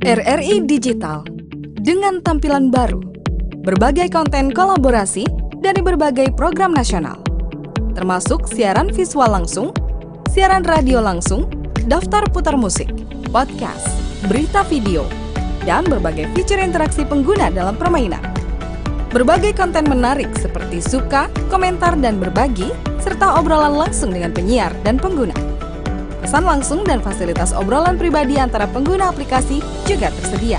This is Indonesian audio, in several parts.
RRI Digital dengan tampilan baru, berbagai konten kolaborasi dari berbagai program nasional, termasuk siaran visual langsung, siaran radio langsung, daftar putar musik, podcast, berita video, dan berbagai fitur interaksi pengguna dalam permainan. Berbagai konten menarik seperti suka, komentar, dan berbagi, serta obrolan langsung dengan penyiar dan pengguna. Pesan langsung dan fasilitas obrolan pribadi antara pengguna aplikasi juga tersedia.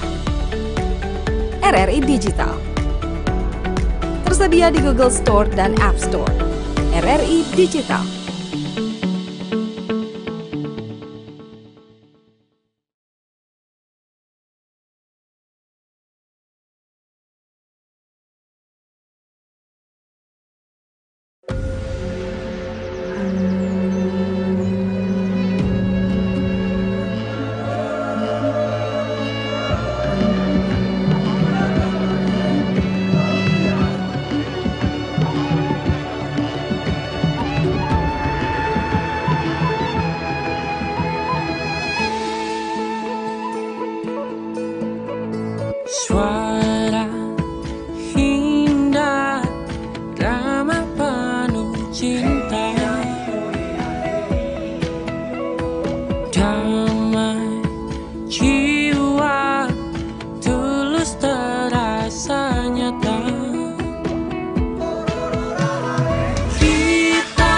RRI Digital tersedia di Google Store dan App Store. RRI Digital. Suara indah, drama penuh cinta, damai jiwa, tulus terasa nyata. Kita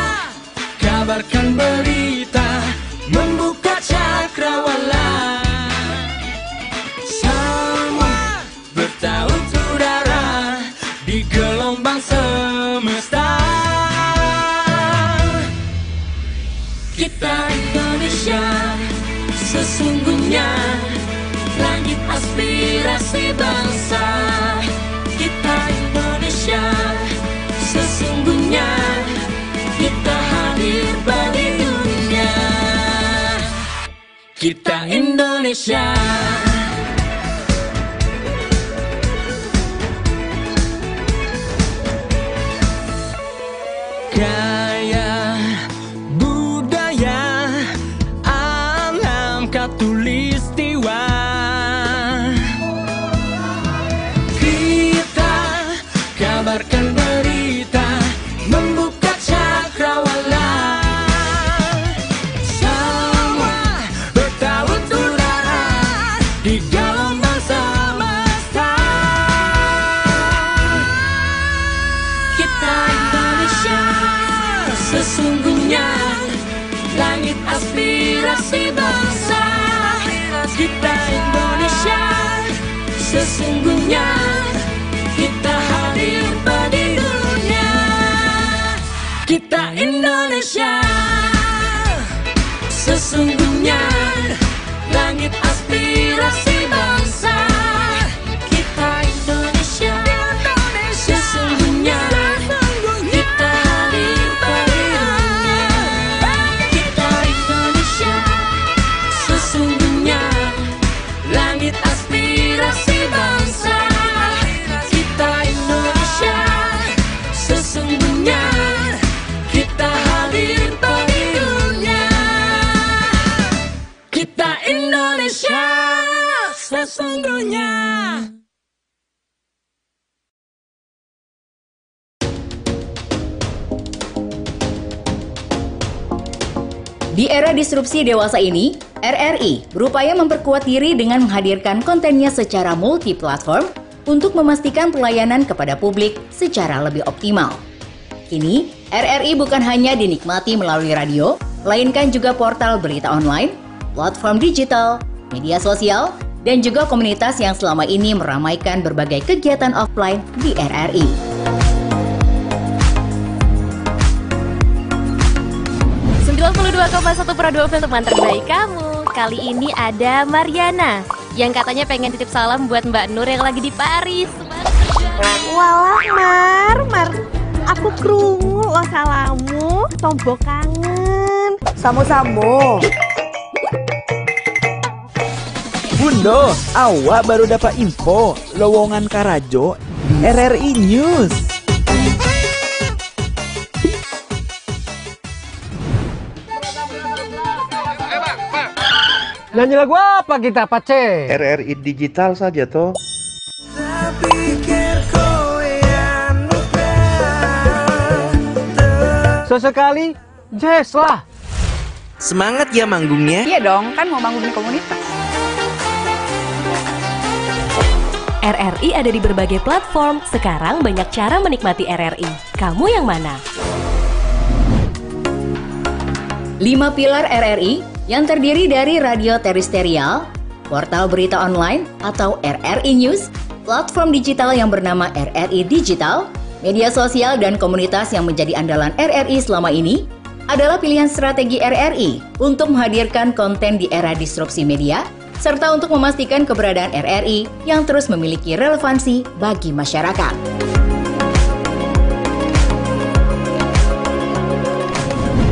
kabarkan berita, membuka cakrawala. Bertaut udara di gelombang semesta. Kita Indonesia, sesungguhnya langit aspirasi bangsa. Kita Indonesia, sesungguhnya kita hadir bagi dunia. Kita Indonesia. Gaya, budaya, alam khatulistiwa. Kita kabarkan berita, membuka cakrawala. Semua bertaut udara di gelombang semesta. Kita Indonesia, sesungguhnya langit aspirasi bangsa. Kita Indonesia, sesungguhnya kita hadir bagi dunia. Kita Indonesia, sesungguhnya langit aspirasi bangsa. Kita Indonesia, sesungguhnya kita hadir bagi dunia. Kita Indonesia, sesungguhnya langit aspirasi bangsa. Kita Indonesia, sesungguhnya kita hadir bagi dunia. Kita Indonesia, sesungguhnya. Di era disrupsi dewasa ini, RRI berupaya memperkuat diri dengan menghadirkan kontennya secara multi-platform untuk memastikan pelayanan kepada publik secara lebih optimal. Kini, RRI bukan hanya dinikmati melalui radio, melainkan juga portal berita online, platform digital, media sosial, dan juga komunitas yang selama ini meramaikan berbagai kegiatan offline di RRI. .1 Pro 2 teman terbaik kamu. Kali ini ada Mariana yang katanya pengen titip salam buat Mbak Nur yang lagi di Paris. Walah Mar, aku krungu lo salamu, tombok kangen. Samo-samo. Bundo, awak baru dapat info lowongan Karajo RRI News. Nyanyi lagu apa kita, Pace? RRI Digital saja toh. Sesekali jazz lah. Semangat ya manggungnya. Iya dong, kan mau bangun komunitas. RRI ada di berbagai platform. Sekarang banyak cara menikmati RRI. Kamu yang mana? 5 pilar RRI yang terdiri dari radio terestrial, portal berita online atau RRI News, platform digital yang bernama RRI Digital, media sosial dan komunitas yang menjadi andalan RRI selama ini adalah pilihan strategi RRI untuk menghadirkan konten di era disrupsi media, serta untuk memastikan keberadaan RRI yang terus memiliki relevansi bagi masyarakat.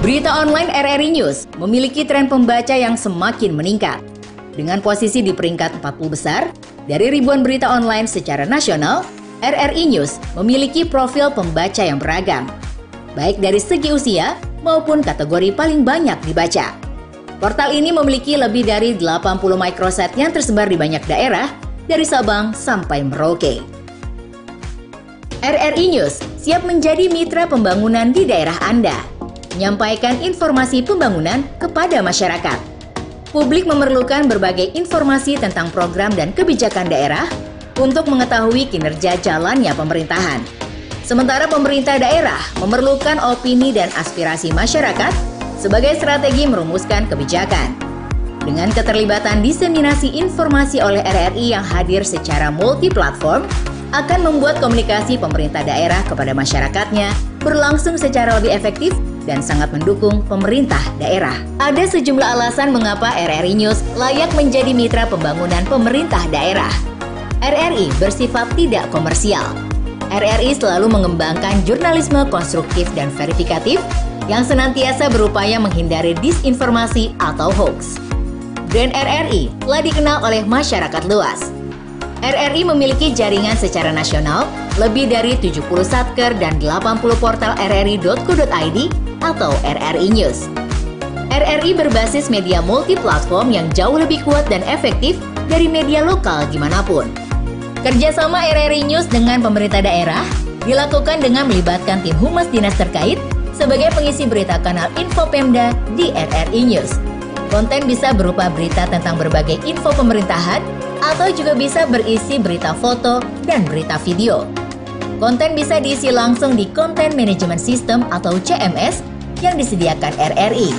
Berita online RRI News memiliki tren pembaca yang semakin meningkat. Dengan posisi di peringkat 40 besar, dari ribuan berita online secara nasional, RRI News memiliki profil pembaca yang beragam, baik dari segi usia maupun kategori paling banyak dibaca. Portal ini memiliki lebih dari 80 microsite yang tersebar di banyak daerah, dari Sabang sampai Merauke. RRI News siap menjadi mitra pembangunan di daerah Anda, menyampaikan informasi pembangunan kepada masyarakat. Publik memerlukan berbagai informasi tentang program dan kebijakan daerah untuk mengetahui kinerja jalannya pemerintahan. Sementara pemerintah daerah memerlukan opini dan aspirasi masyarakat sebagai strategi merumuskan kebijakan. Dengan keterlibatan diseminasi informasi oleh RRI yang hadir secara multi-platform, akan membuat komunikasi pemerintah daerah kepada masyarakatnya berlangsung secara lebih efektif dan sangat mendukung pemerintah daerah. Ada sejumlah alasan mengapa RRI News layak menjadi mitra pembangunan pemerintah daerah. RRI bersifat tidak komersial. RRI selalu mengembangkan jurnalisme konstruktif dan verifikatif yang senantiasa berupaya menghindari disinformasi atau hoax. Brand RRI telah dikenal oleh masyarakat luas. RRI memiliki jaringan secara nasional, lebih dari 70 satker dan 80 portal rri.co.id atau RRI News. RRI berbasis media multi-platform yang jauh lebih kuat dan efektif dari media lokal dimanapun. Kerjasama RRI News dengan pemerintah daerah dilakukan dengan melibatkan tim humas dinas terkait sebagai pengisi berita kanal Info Pemda di RRI News. Konten bisa berupa berita tentang berbagai info pemerintahan atau juga bisa berisi berita foto dan berita video. Konten bisa diisi langsung di Content Management System atau CMS yang disediakan RRI.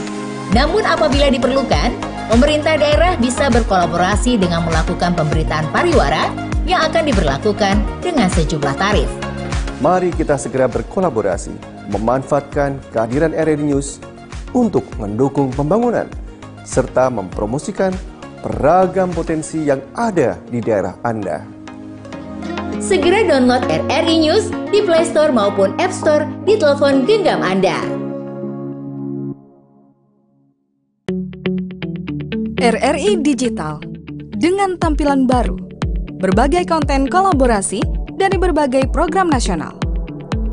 Namun apabila diperlukan, pemerintah daerah bisa berkolaborasi dengan melakukan pemberitaan pariwara yang akan diberlakukan dengan sejumlah tarif. Mari kita segera berkolaborasi, memanfaatkan kehadiran RRI News untuk mendukung pembangunan, serta mempromosikan beragam potensi yang ada di daerah Anda. Segera download RRI News di Play Store maupun App Store di telepon genggam Anda. RRI Digital dengan tampilan baru, berbagai konten kolaborasi dari berbagai program nasional,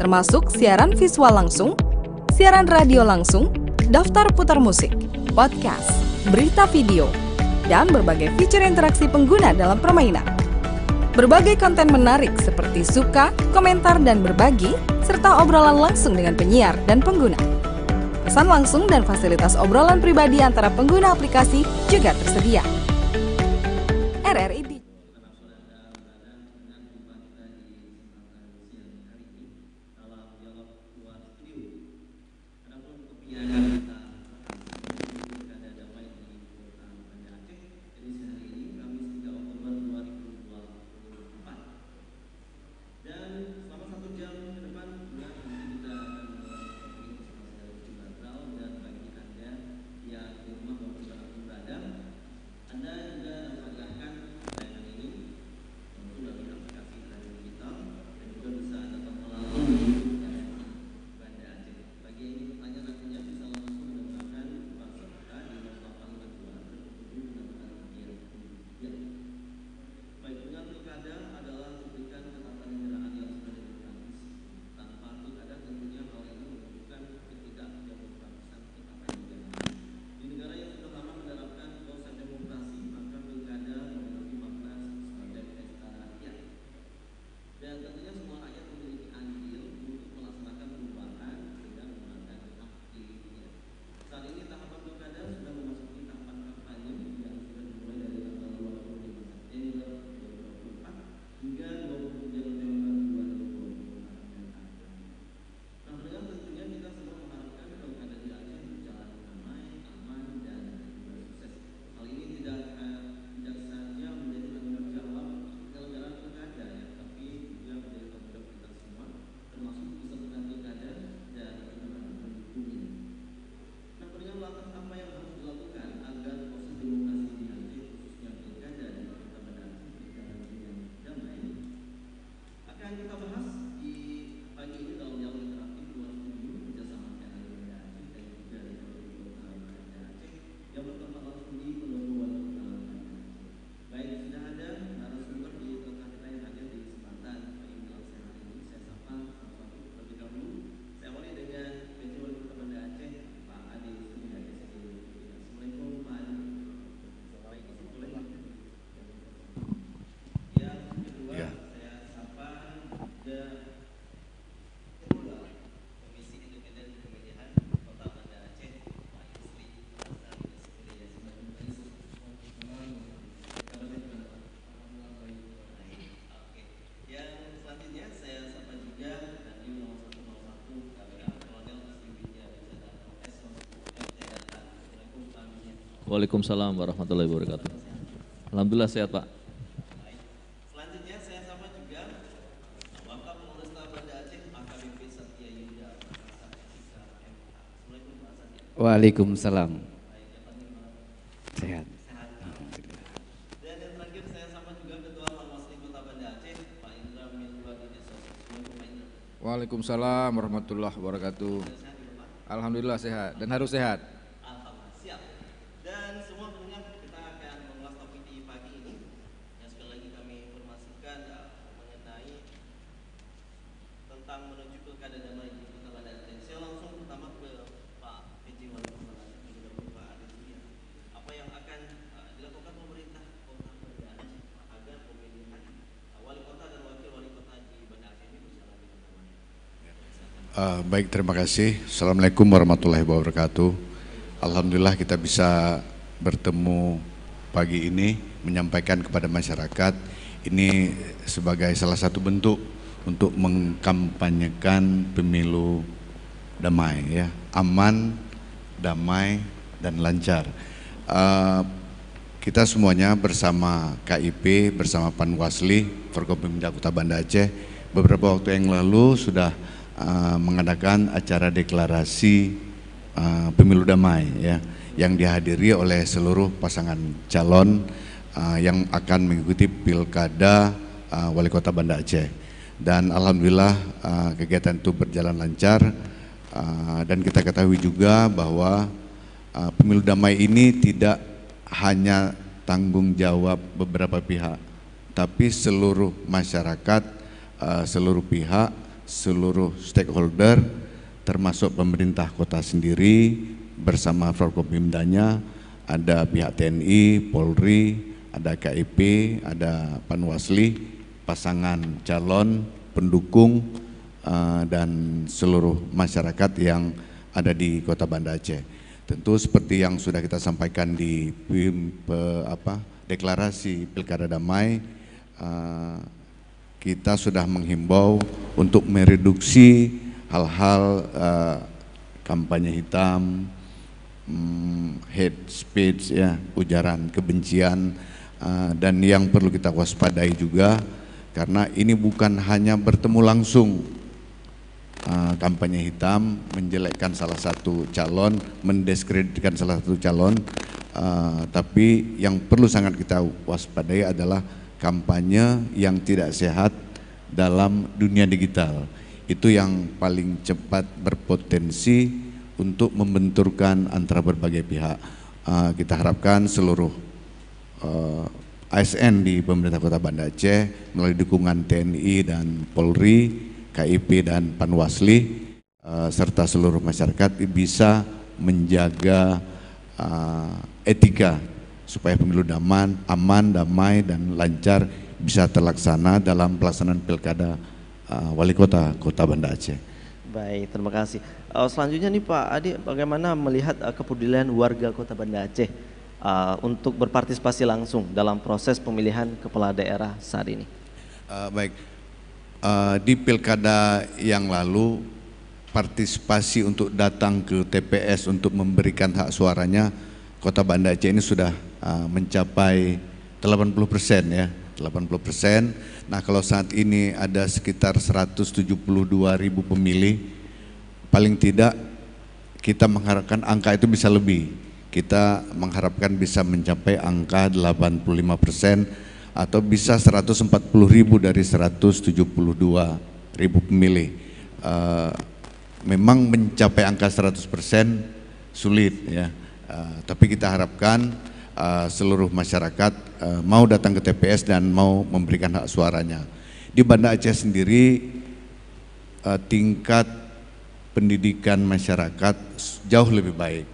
termasuk siaran visual langsung, siaran radio langsung, daftar putar musik, podcast, berita video, dan berbagai fitur interaksi pengguna dalam permainan. Berbagai konten menarik seperti suka, komentar, dan berbagi, serta obrolan langsung dengan penyiar dan pengguna. Pesan langsung dan fasilitas obrolan pribadi antara pengguna aplikasi juga tersedia. RRI Waalaikumsalam warahmatullahi wabarakatuh. Alhamdulillah sehat Pak. Selanjutnya saya sapa juga Bapak Pengurus Banda Aceh AKBP Satya Yuda. Waalaikumsalam. Sehat. Dan yang terakhir saya sapa juga Ketua Panwasli Kota Banda Aceh Pak Indra Milwadi Desos. Waalaikumsalam warahmatullahi wabarakatuh. Alhamdulillah sehat dan harus sehat. Alhamdulillah siap. Dan semua pendengar kita akan mengulas topik di pagi ini. Yang sekali lagi kami informasikan mengenai tentang menuju pilkada damai di Kota Banda Aceh. Saya langsung pertama ke Pak PJ Wali Kota Banda Aceh dan juga Pak Adi Surya. Apa yang akan dilakukan pemerintah Kota Banda Aceh agar pemilihan wali kota dan wakil wali kota di Banda Aceh ini berjalan dengan damai? Baik, terima kasih. Assalamualaikum warahmatullahi wabarakatuh. Alhamdulillah kita bisa bertemu pagi ini menyampaikan kepada masyarakat ini sebagai salah satu bentuk untuk mengkampanyekan pemilu damai, ya, aman, damai dan lancar. Kita semuanya bersama KIP, bersama Panwasli, Forkopimda Kota Banda Aceh beberapa waktu yang lalu sudah mengadakan acara deklarasi pemilu damai, ya, yang dihadiri oleh seluruh pasangan calon yang akan mengikuti pilkada wali kota Banda Aceh. Dan alhamdulillah kegiatan itu berjalan lancar, dan kita ketahui juga bahwa pemilu damai ini tidak hanya tanggung jawab beberapa pihak, tapi seluruh masyarakat, seluruh pihak, seluruh stakeholder termasuk pemerintah kota sendiri bersama Forkopimdanya, ada pihak TNI, Polri, ada KIP, ada Panwasli, pasangan calon, pendukung, dan seluruh masyarakat yang ada di Kota Banda Aceh. Tentu seperti yang sudah kita sampaikan di deklarasi Pilkada Damai, kita sudah menghimbau untuk mereduksi hal-hal kampanye hitam, hate speech, ya, ujaran kebencian, dan yang perlu kita waspadai juga karena ini bukan hanya bertemu langsung kampanye hitam, menjelekkan salah satu calon, mendiskreditkan salah satu calon, tapi yang perlu sangat kita waspadai adalah kampanye yang tidak sehat dalam dunia digital. Itu yang paling cepat berpotensi untuk membenturkan antara berbagai pihak. Kita harapkan seluruh ASN di pemerintah Kota Banda Aceh melalui dukungan TNI dan Polri, KIP dan Panwasli, serta seluruh masyarakat bisa menjaga etika supaya pemilu aman, damai dan lancar bisa terlaksana dalam pelaksanaan pilkada wali kota Kota Banda Aceh. Baik, terima kasih. Selanjutnya nih Pak Adi, bagaimana melihat kepedulian warga Kota Banda Aceh untuk berpartisipasi langsung dalam proses pemilihan kepala daerah saat ini? Baik, di pilkada yang lalu partisipasi untuk datang ke TPS untuk memberikan hak suaranya Kota Banda Aceh ini sudah mencapai 80%, ya, 80%. Nah, kalau saat ini ada sekitar 172.000 pemilih, paling tidak kita mengharapkan angka itu bisa lebih. Kita mengharapkan bisa mencapai angka 85% atau bisa 140.000 dari 172.000 pemilih. Memang mencapai angka 100% sulit, ya. Tapi kita harapkan seluruh masyarakat mau datang ke TPS dan mau memberikan hak suaranya. Di Banda Aceh sendiri tingkat pendidikan masyarakat jauh lebih baik,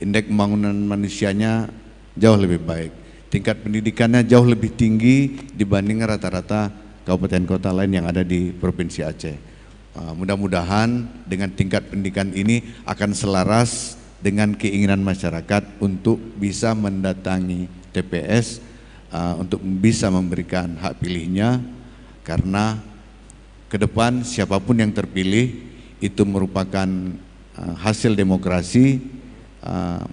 indeks pembangunan manusianya jauh lebih baik, tingkat pendidikannya jauh lebih tinggi dibanding rata-rata kabupaten kota lain yang ada di Provinsi Aceh. Mudah-mudahan dengan tingkat pendidikan ini akan selaras dengan keinginan masyarakat untuk bisa mendatangi TPS untuk bisa memberikan hak pilihnya, karena ke depan siapapun yang terpilih itu merupakan hasil demokrasi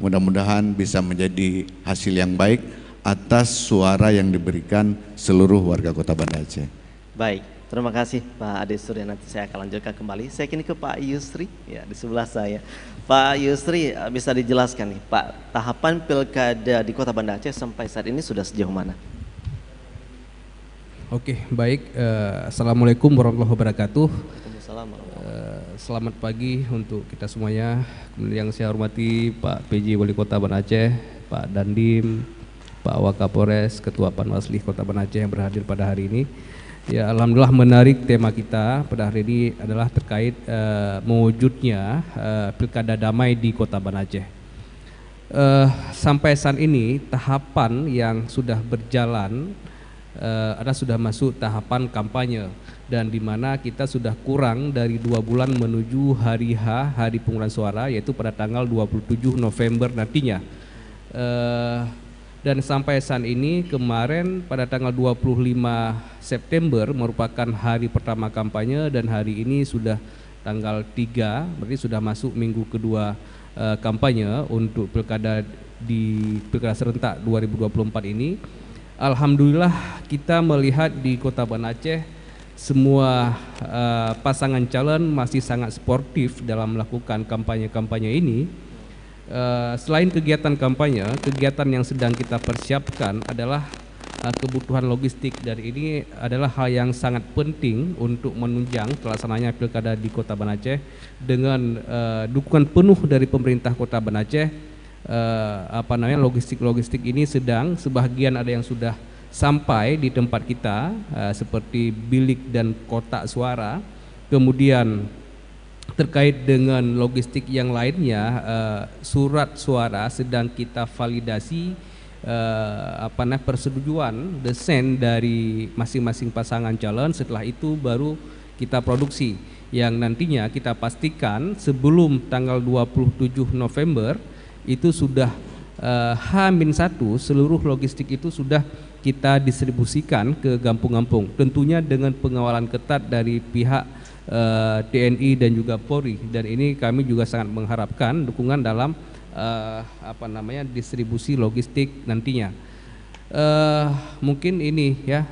mudah-mudahan bisa menjadi hasil yang baik atas suara yang diberikan seluruh warga Kota Banda Aceh. Baik, terima kasih Pak Ade Surya. Nanti saya akan lanjutkan kembali. Saya kini ke Pak Yusri, ya di sebelah saya. Pak Yusri, bisa dijelaskan nih Pak, tahapan pilkada di Kota Banda Aceh sampai saat ini sudah sejauh mana? Oke, baik. Assalamualaikum warahmatullahi wabarakatuh. Selamat pagi untuk kita semuanya. Kemudian yang saya hormati Pak PJ Wali Kota Banda Aceh, Pak Dandim, Pak Wakapolres, Ketua Panwasli Kota Banda Aceh yang berhadir pada hari ini. Ya, alhamdulillah menarik tema kita pada hari ini adalah terkait mewujudnya pilkada damai di Kota Banda Aceh. Sampai saat ini tahapan yang sudah berjalan adalah sudah masuk tahapan kampanye, dan di mana kita sudah kurang dari 2 bulan menuju hari H, hari pemungutan suara, yaitu pada tanggal 27 November nantinya. Dan sampai saat ini kemarin pada tanggal 25 September merupakan hari pertama kampanye, dan hari ini sudah tanggal 3, berarti sudah masuk minggu kedua kampanye untuk pilkada serentak 2024 ini. Alhamdulillah kita melihat di Kota Banda Aceh semua pasangan calon masih sangat sportif dalam melakukan kampanye-kampanye ini. Selain kegiatan kampanye, kegiatan yang sedang kita persiapkan adalah kebutuhan logistik, dan ini adalah hal yang sangat penting untuk menunjang pelaksananya pilkada di Kota Banda Aceh dengan dukungan penuh dari pemerintah Kota Banda Aceh. Logistik ini sedang sebagian ada yang sudah sampai di tempat kita, seperti bilik dan kotak suara. Kemudian terkait dengan logistik yang lainnya, surat suara sedang kita validasi persetujuan desain dari masing-masing pasangan calon. Setelah itu baru kita produksi, yang nantinya kita pastikan sebelum tanggal 27 November itu sudah H-1 seluruh logistik itu sudah kita distribusikan ke kampung-kampung, tentunya dengan pengawalan ketat dari pihak TNI dan juga Polri. Dan ini kami juga sangat mengharapkan dukungan dalam distribusi logistik nantinya. Mungkin ini ya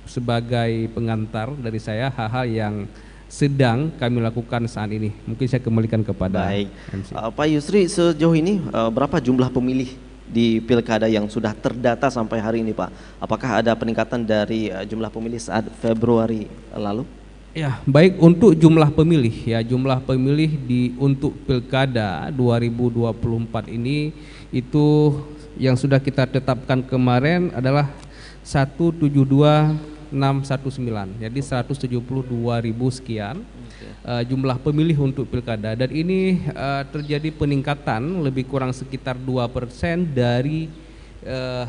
sebagai pengantar dari saya hal-hal yang sedang kami lakukan saat ini. Mungkin saya kembalikan kepada MC. Pak Yusri, sejauh ini berapa jumlah pemilih di pilkada yang sudah terdata sampai hari ini, Pak? Apakah ada peningkatan dari jumlah pemilih saat Februari lalu? Ya, baik, untuk jumlah pemilih ya, jumlah pemilih untuk pilkada 2024 ini itu yang sudah kita tetapkan kemarin adalah 172.619, jadi 172.000 sekian jumlah pemilih untuk pilkada, dan ini terjadi peningkatan lebih kurang sekitar 2% dari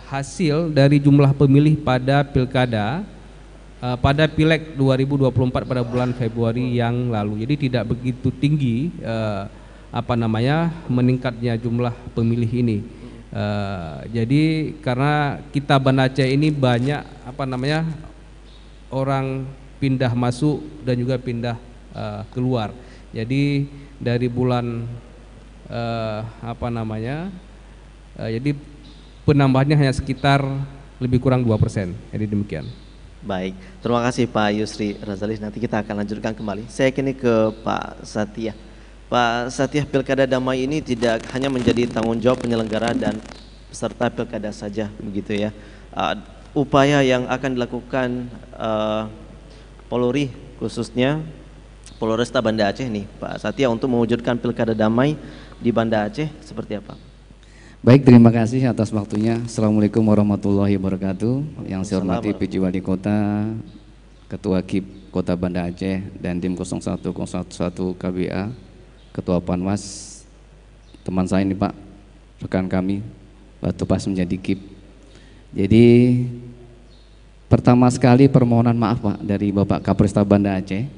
hasil dari jumlah pemilih pada pilkada pada Pileg 2024 pada bulan Februari yang lalu. Jadi tidak begitu tinggi meningkatnya jumlah pemilih ini. Jadi karena kita Banda Aceh ini banyak orang pindah masuk dan juga pindah keluar. Jadi dari bulan jadi penambahannya hanya sekitar lebih kurang 2%. Jadi demikian. Baik, terima kasih Pak Yusri Razali. Nanti kita akan lanjutkan kembali. Saya kini ke Pak Satya. Pak Satya, pilkada damai ini tidak hanya menjadi tanggung jawab penyelenggara dan peserta pilkada saja, begitu ya. Upaya yang akan dilakukan Polri, khususnya Polresta Banda Aceh nih, Pak Satya, untuk mewujudkan pilkada damai di Banda Aceh seperti apa? Baik, terima kasih atas waktunya. Assalamualaikum warahmatullahi wabarakatuh. Yang saya hormati PJ Wali Kota, Ketua KIP Kota Banda Aceh, dan tim 0101 KBA, Ketua Panwas, teman saya ini Pak, rekan kami, waktu pas menjadi KIP. Jadi pertama sekali permohonan maaf Pak dari Bapak Kapolresta Banda Aceh,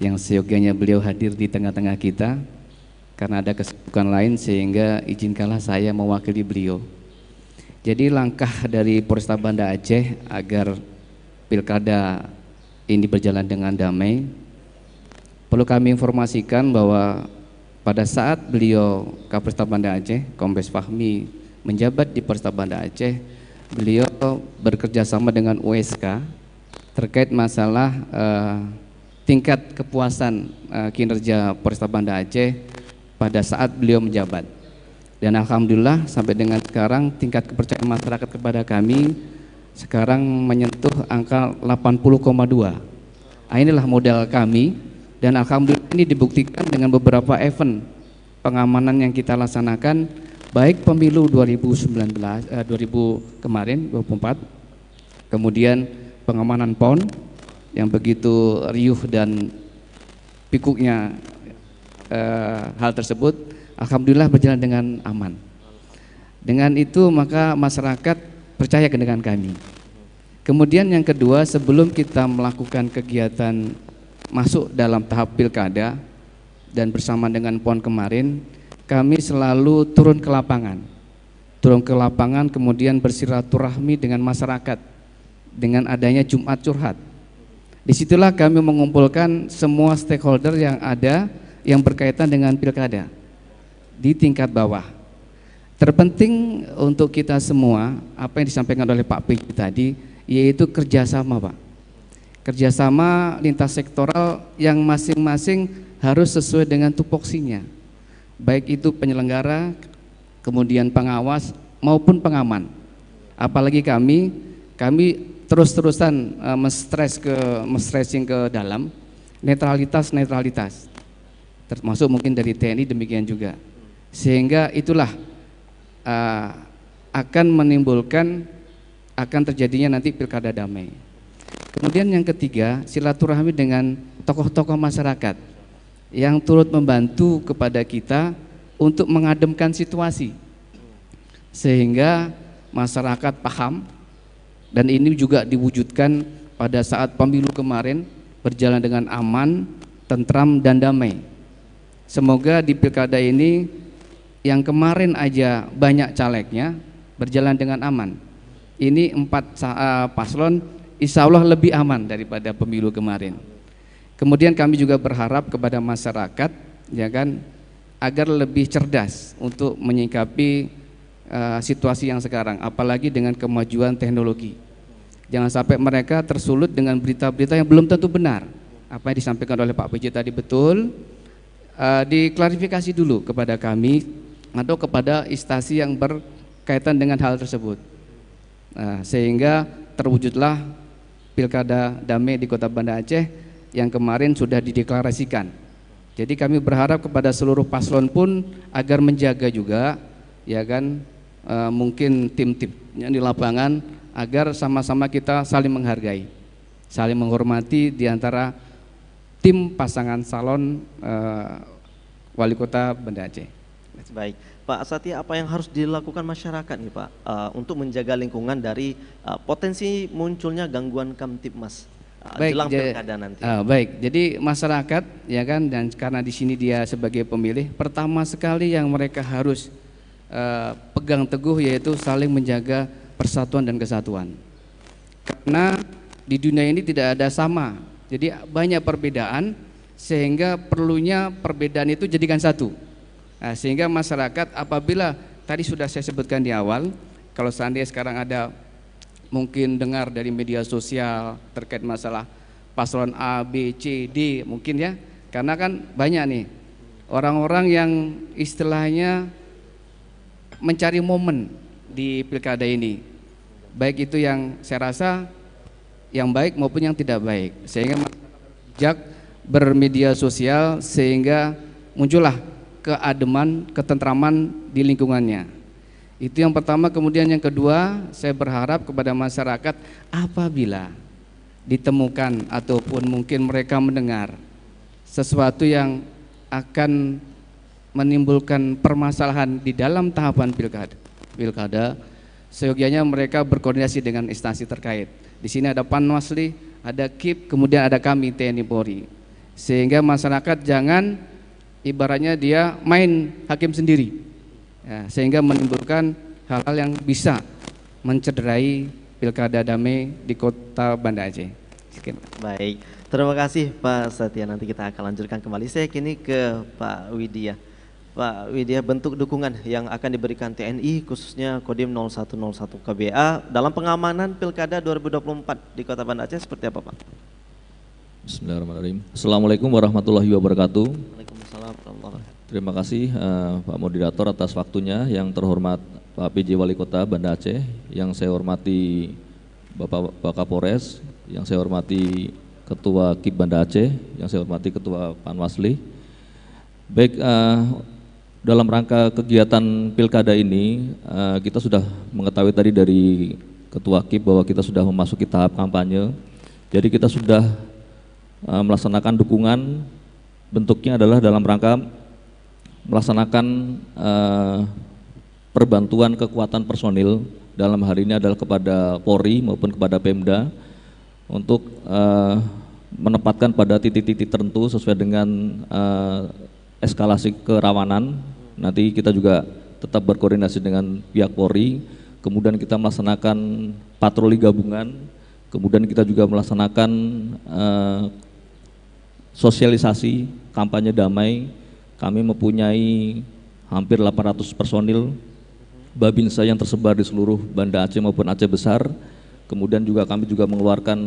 yang seyogianya beliau hadir di tengah-tengah kita. Karena ada kesibukan lain sehingga izinkanlah saya mewakili beliau. Jadi langkah dari Polresta Banda Aceh agar pilkada ini berjalan dengan damai, perlu kami informasikan bahwa pada saat beliau Kapolresta Banda Aceh, Kombes Fahmi menjabat di Polresta Banda Aceh, beliau bekerja sama dengan USK terkait masalah tingkat kepuasan kinerja Polresta Banda Aceh pada saat beliau menjabat. Dan alhamdulillah sampai dengan sekarang tingkat kepercayaan masyarakat kepada kami sekarang menyentuh angka 80,2. Inilah modal kami. Dan alhamdulillah ini dibuktikan dengan beberapa event pengamanan yang kita laksanakan, baik pemilu 2019 kemarin 24, kemudian pengamanan PON yang begitu riuh dan pikuknya hal tersebut, alhamdulillah berjalan dengan aman. Dengan itu maka masyarakat percaya dengan kami. Kemudian yang kedua, sebelum kita melakukan kegiatan masuk dalam tahap pilkada dan bersama dengan PON kemarin, kami selalu turun ke lapangan. Turun ke lapangan kemudian bersilaturahmi dengan masyarakat dengan adanya Jumat Curhat. Disitulah kami mengumpulkan semua stakeholder yang ada yang berkaitan dengan pilkada di tingkat bawah. Terpenting untuk kita semua, apa yang disampaikan oleh Pak PJ tadi, yaitu kerjasama, Pak. Kerjasama lintas sektoral yang masing-masing harus sesuai dengan tupoksinya, baik itu penyelenggara, kemudian pengawas maupun pengaman. Apalagi kami terus-terusan stressing ke dalam netralitas, termasuk mungkin dari TNI demikian juga, sehingga itulah akan menimbulkan akan terjadinya nanti pilkada damai. Kemudian yang ketiga, silaturahmi dengan tokoh-tokoh masyarakat yang turut membantu kepada kita untuk mengademkan situasi sehingga masyarakat paham, dan ini juga diwujudkan pada saat pemilu kemarin berjalan dengan aman, tentram dan damai. Semoga di pilkada ini yang kemarin aja banyak calegnya berjalan dengan aman. Ini 4 paslon insya Allah lebih aman daripada pemilu kemarin. Kemudian kami juga berharap kepada masyarakat, ya kan, agar lebih cerdas untuk menyikapi situasi yang sekarang, apalagi dengan kemajuan teknologi. Jangan sampai mereka tersulut dengan berita-berita yang belum tentu benar. Apa yang disampaikan oleh Pak PJ tadi betul, diklarifikasi dulu kepada kami atau kepada instansi yang berkaitan dengan hal tersebut. Sehingga terwujudlah pilkada damai di Kota Banda Aceh yang kemarin sudah dideklarasikan. Jadi kami berharap kepada seluruh paslon pun agar menjaga juga, ya kan, mungkin tim-timnya di lapangan agar sama-sama kita saling menghargai, saling menghormati di antara tim pasangan calon wali kota Banda Aceh. Baik, Pak Satya, apa yang harus dilakukan masyarakat nih Pak untuk menjaga lingkungan dari potensi munculnya gangguan Kamtibmas jelang pilkada nanti? Baik, jadi masyarakat, ya kan, dan karena di sini dia sebagai pemilih, pertama sekali yang mereka harus pegang teguh yaitu saling menjaga persatuan dan kesatuan. Karena di dunia ini tidak ada sama, jadi banyak perbedaan sehingga perlunya perbedaan itu jadikan satu. Nah, sehingga masyarakat apabila tadi sudah saya sebutkan di awal, kalau seandainya sekarang ada mungkin dengar dari media sosial terkait masalah paslon A, B, C, D mungkin ya, karena kan banyak nih orang-orang yang istilahnya mencari momen di pilkada ini, baik itu yang saya rasa yang baik maupun yang tidak baik, sehingga masyarakat bermedia sosial sehingga muncullah keademan, ketentraman di lingkungannya. Itu yang pertama. Kemudian yang kedua, saya berharap kepada masyarakat apabila ditemukan ataupun mungkin mereka mendengar sesuatu yang akan menimbulkan permasalahan di dalam tahapan pilkada, seyogianya mereka berkoordinasi dengan instansi terkait. Di sini ada Panwasli, ada KIP, kemudian ada kami TNI Polri, sehingga masyarakat jangan ibaratnya dia main hakim sendiri, ya, sehingga menimbulkan hal-hal yang bisa mencederai pilkada damai di Kota Banda Aceh. Sekian. Baik, terima kasih Pak Satya. Nanti kita akan lanjutkan kembali. Saya kini ke Pak Widya. Pak Widya, bentuk dukungan yang akan diberikan TNI khususnya Kodim 0101 KBA dalam pengamanan Pilkada 2024 di Kota Banda Aceh seperti apa, Pak? Bismillahirrahmanirrahim. Assalamualaikum warahmatullahi wabarakatuh. Waalaikumsalam warahmatullahi wabarakatuh. Terima kasih Pak Moderator atas waktunya. Yang terhormat Pak PJ Wali Kota Banda Aceh, yang saya hormati Bapak Kapolres, yang saya hormati Ketua KIP Banda Aceh, yang saya hormati Ketua Panwasli. Baik, dalam rangka kegiatan pilkada ini, kita sudah mengetahui tadi dari Ketua KIP bahwa kita sudah memasuki tahap kampanye. Jadi kita sudah melaksanakan dukungan, bentuknya adalah dalam rangka melaksanakan perbantuan kekuatan personil, dalam hal ini adalah kepada Polri maupun kepada Pemda untuk menempatkan pada titik-titik tertentu sesuai dengan eskalasi kerawanan. Nanti kita juga tetap berkoordinasi dengan pihak Polri, kemudian kita melaksanakan patroli gabungan, kemudian kita juga melaksanakan sosialisasi kampanye damai. Kami mempunyai hampir 800 personil Babinsa yang tersebar di seluruh Banda Aceh maupun Aceh Besar. Kemudian juga kami juga mengeluarkan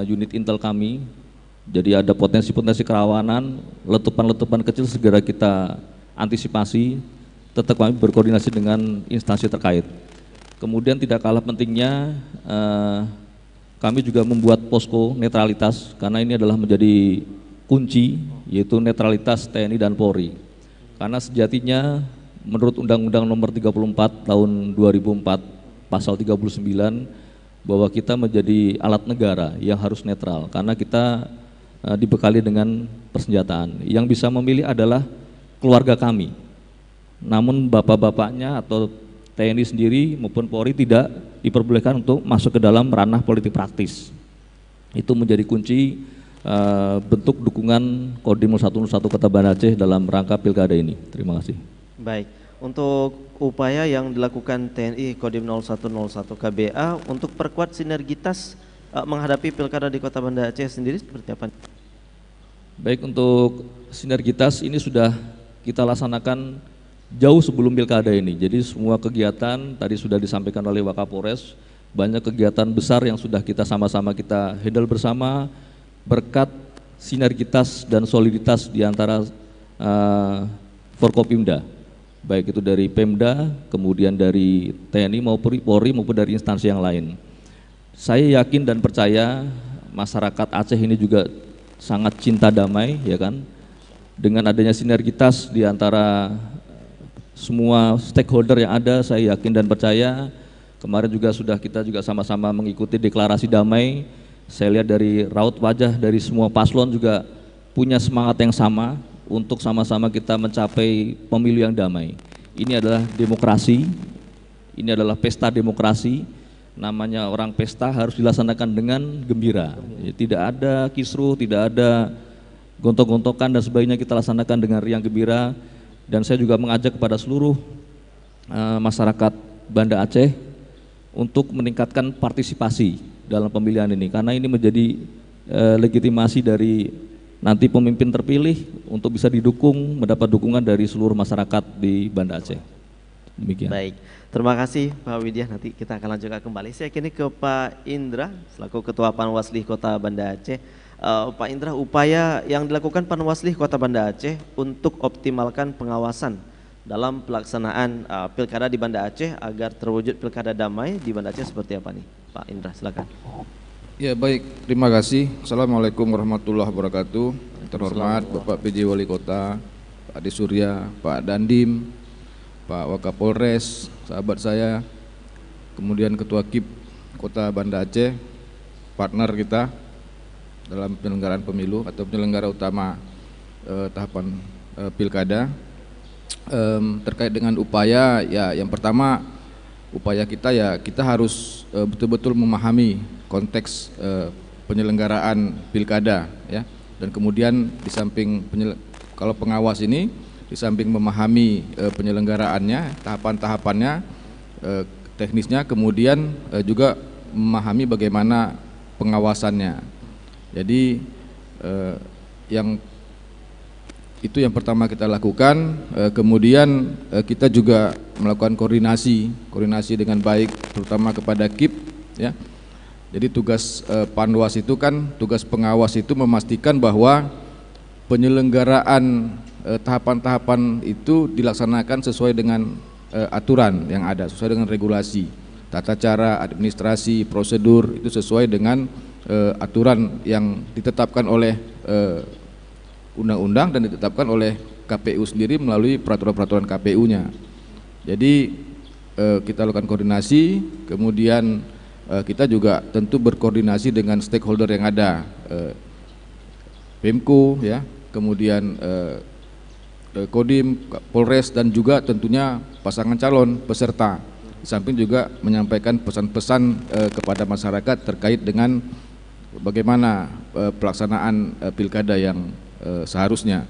unit intel kami. Jadi ada potensi-potensi kerawanan, letupan-letupan kecil segera kita antisipasi. Tetap kami berkoordinasi dengan instansi terkait. Kemudian tidak kalah pentingnya, kami juga membuat posko netralitas, karena ini adalah menjadi kunci, yaitu netralitas TNI dan Polri. Karena sejatinya menurut Undang-Undang Nomor 34 Tahun 2004 Pasal 39 bahwa kita menjadi alat negara yang harus netral, karena kita dibekali dengan persenjataan. Yang bisa memilih adalah keluarga kami. Namun bapak-bapaknya atau TNI sendiri maupun Polri tidak diperbolehkan untuk masuk ke dalam ranah politik praktis. Itu menjadi kunci bentuk dukungan Kodim 0101 Kota Banda Aceh dalam rangka pilkada ini. Terima kasih. Baik, untuk upaya yang dilakukan TNI Kodim 0101 KBA untuk perkuat sinergitas menghadapi pilkada di Kota Banda Aceh sendiri seperti apa? Baik, untuk sinergitas ini sudah kita laksanakan jauh sebelum pilkada ini. Jadi semua kegiatan tadi sudah disampaikan oleh Wakapolres, banyak kegiatan besar yang sudah kita sama-sama kita handle bersama berkat sinergitas dan soliditas di antara Forkopimda, baik itu dari Pemda, kemudian dari TNI maupun Polri maupun dari instansi yang lain. Saya yakin dan percaya masyarakat Aceh ini juga sangat cinta damai, ya kan? Dengan adanya sinergitas di antara semua stakeholder yang ada, saya yakin dan percaya. Kemarin juga sudah kita juga sama-sama mengikuti deklarasi damai. Saya lihat dari raut wajah dari semua paslon juga punya semangat yang sama untuk sama-sama kita mencapai pemilu yang damai. Ini adalah demokrasi, ini adalah pesta demokrasi. Namanya orang pesta harus dilaksanakan dengan gembira. Tidak ada kisruh, tidak ada gontok-gontokan dan sebagainya, kita laksanakan dengan riang gembira. Dan saya juga mengajak kepada seluruh masyarakat Banda Aceh untuk meningkatkan partisipasi dalam pemilihan ini, karena ini menjadi legitimasi dari nanti pemimpin terpilih untuk bisa didukung, mendapat dukungan dari seluruh masyarakat di Banda Aceh. Demikian. Baik, terima kasih Pak Widya. Nanti kita akan lanjutkan kembali. Saya kini ke Pak Indra selaku Ketua Panwasli Kota Banda Aceh. Pak Indra, upaya yang dilakukan Panwasli Kota Banda Aceh untuk optimalkan pengawasan dalam pelaksanaan pilkada di Banda Aceh agar terwujud pilkada damai di Banda Aceh seperti apa nih, Pak Indra? Silakan. Ya baik, terima kasih. Assalamualaikum warahmatullahi wabarakatuh. Terhormat Bapak PJ Wali Kota, Pak Adi Surya, Pak Dandim, Pak Wakapolres, sahabat saya, kemudian Ketua KIP Kota Banda Aceh, partner kita dalam penyelenggaraan pemilu atau penyelenggara utama tahapan pilkada. Terkait dengan upaya, ya yang pertama upaya kita ya kita harus betul-betul memahami konteks penyelenggaraan pilkada, ya, dan kemudian di samping kalau pengawas ini di samping memahami penyelenggaraannya, tahapan-tahapannya, teknisnya, kemudian juga memahami bagaimana pengawasannya. Jadi Itu yang pertama kita lakukan. Kemudian kita juga melakukan koordinasi dengan baik, terutama kepada KIP, ya. Jadi tugas Panwas itu kan, tugas pengawas itu memastikan bahwa penyelenggaraan tahapan-tahapan itu dilaksanakan sesuai dengan aturan yang ada, sesuai dengan regulasi, tata cara, administrasi, prosedur itu sesuai dengan aturan yang ditetapkan oleh undang-undang dan ditetapkan oleh KPU sendiri melalui peraturan-peraturan KPU-nya. Jadi kita lakukan koordinasi, kemudian kita juga tentu berkoordinasi dengan stakeholder yang ada, Pemko, ya, kemudian Kodim, Polres, dan juga tentunya pasangan calon peserta. Di samping juga menyampaikan pesan-pesan kepada masyarakat terkait dengan bagaimana pelaksanaan pilkada yang seharusnya.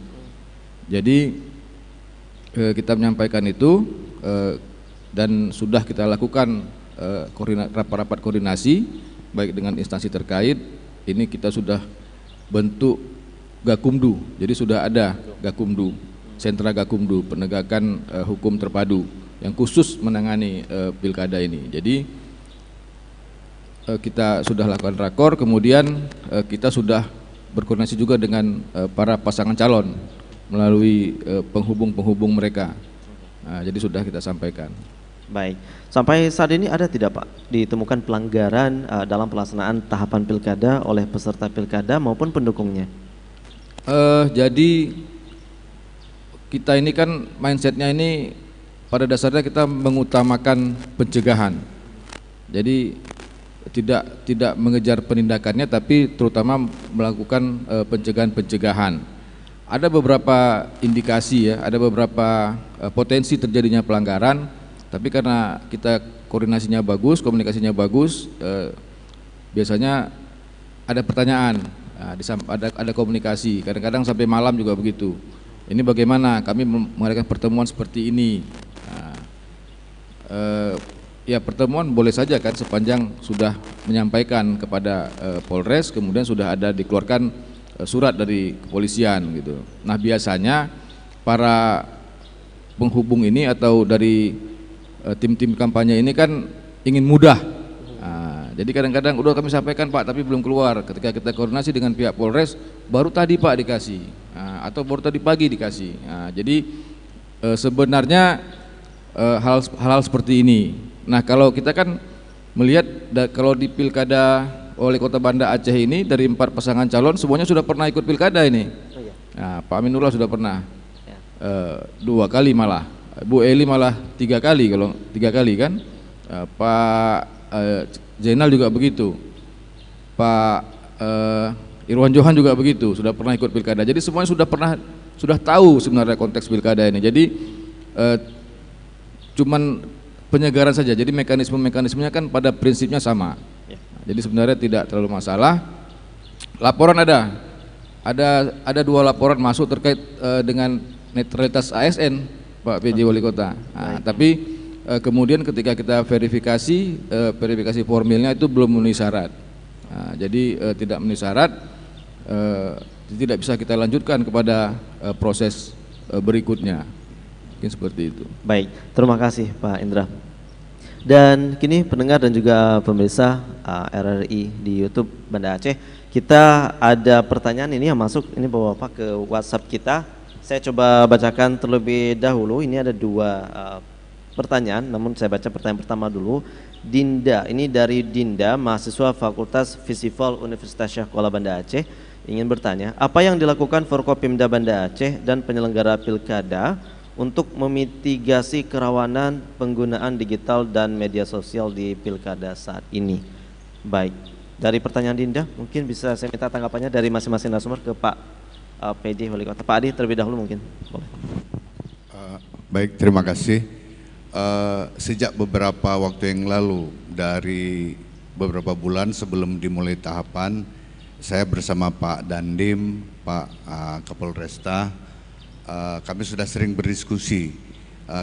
Jadi kita menyampaikan itu dan sudah kita lakukan rapat-rapat koordinasi baik dengan instansi terkait. Ini kita sudah bentuk Gakumdu, jadi sudah ada Gakumdu, sentra Gakumdu, penegakan hukum terpadu yang khusus menangani pilkada ini. Jadi kita sudah lakukan rakor, kemudian kita sudah berkoordinasi juga dengan para pasangan calon melalui penghubung mereka. Nah, jadi sudah kita sampaikan. Baik, sampai saat ini ada tidak Pak ditemukan pelanggaran dalam pelaksanaan tahapan pilkada oleh peserta pilkada maupun pendukungnya? Jadi kita ini kan mindsetnya ini pada dasarnya kita mengutamakan pencegahan. Jadi tidak mengejar penindakannya, tapi terutama melakukan pencegahan. Ada beberapa indikasi, ya, ada beberapa potensi terjadinya pelanggaran, tapi karena kita koordinasinya bagus, komunikasinya bagus, biasanya ada pertanyaan, ada komunikasi. Kadang-kadang sampai malam juga begitu. Ini bagaimana kami mengadakan pertemuan seperti ini? Ya, pertemuan boleh saja kan sepanjang sudah menyampaikan kepada Polres, kemudian sudah ada dikeluarkan surat dari kepolisian gitu. Nah, biasanya para penghubung ini atau dari tim-tim kampanye ini kan ingin mudah. Jadi kadang-kadang udah kami sampaikan Pak tapi belum keluar. Ketika kita koordinasi dengan pihak Polres, baru tadi Pak dikasih, atau baru tadi pagi dikasih. Jadi sebenarnya hal-hal seperti ini. Nah, kalau kita kan melihat kalau di pilkada Wali Kota Banda Aceh ini dari 4 pasangan calon semuanya sudah pernah ikut pilkada ini. Nah, Pak Aminullah sudah pernah 2 kali malah, Bu Eli malah 3 kali, kalau 3 kali kan. Pak Zainal juga begitu, Pak Irwan Johan juga begitu, sudah pernah ikut pilkada. Jadi semuanya sudah tahu sebenarnya konteks pilkada ini. Jadi cuman penyegaran saja. Jadi mekanismenya kan pada prinsipnya sama. Jadi sebenarnya tidak terlalu masalah. Laporan ada 2 laporan masuk terkait dengan netralitas ASN, Pak PJ Wali Kota. Nah, tapi kemudian ketika kita verifikasi formilnya itu belum memenuhi syarat. Nah, jadi tidak memenuhi syarat, tidak bisa kita lanjutkan kepada proses berikutnya. Mungkin seperti itu. Baik, terima kasih Pak Indra. Dan kini pendengar dan juga pemirsa RRI di YouTube Banda Aceh, kita ada pertanyaan ini yang masuk ini Bapak ke WhatsApp kita. Saya coba bacakan terlebih dahulu. Ini ada 2 pertanyaan, namun saya baca pertanyaan pertama dulu. Dinda, ini dari Dinda, mahasiswa Fakultas Fisival Universitas Syekh Kuala Banda Aceh, ingin bertanya, apa yang dilakukan Forkopimda Banda Aceh dan penyelenggara pilkada untuk memitigasi kerawanan penggunaan digital dan media sosial di pilkada saat ini? Baik, dari pertanyaan Dinda, mungkin bisa saya minta tanggapannya dari masing-masing narasumber ke Pak PJ Wali Kota. Pak Adi terlebih dahulu mungkin, boleh. Baik, terima kasih. Sejak beberapa waktu yang lalu, dari beberapa bulan sebelum dimulai tahapan, saya bersama Pak Dandim, Pak Kapolresta, kami sudah sering berdiskusi.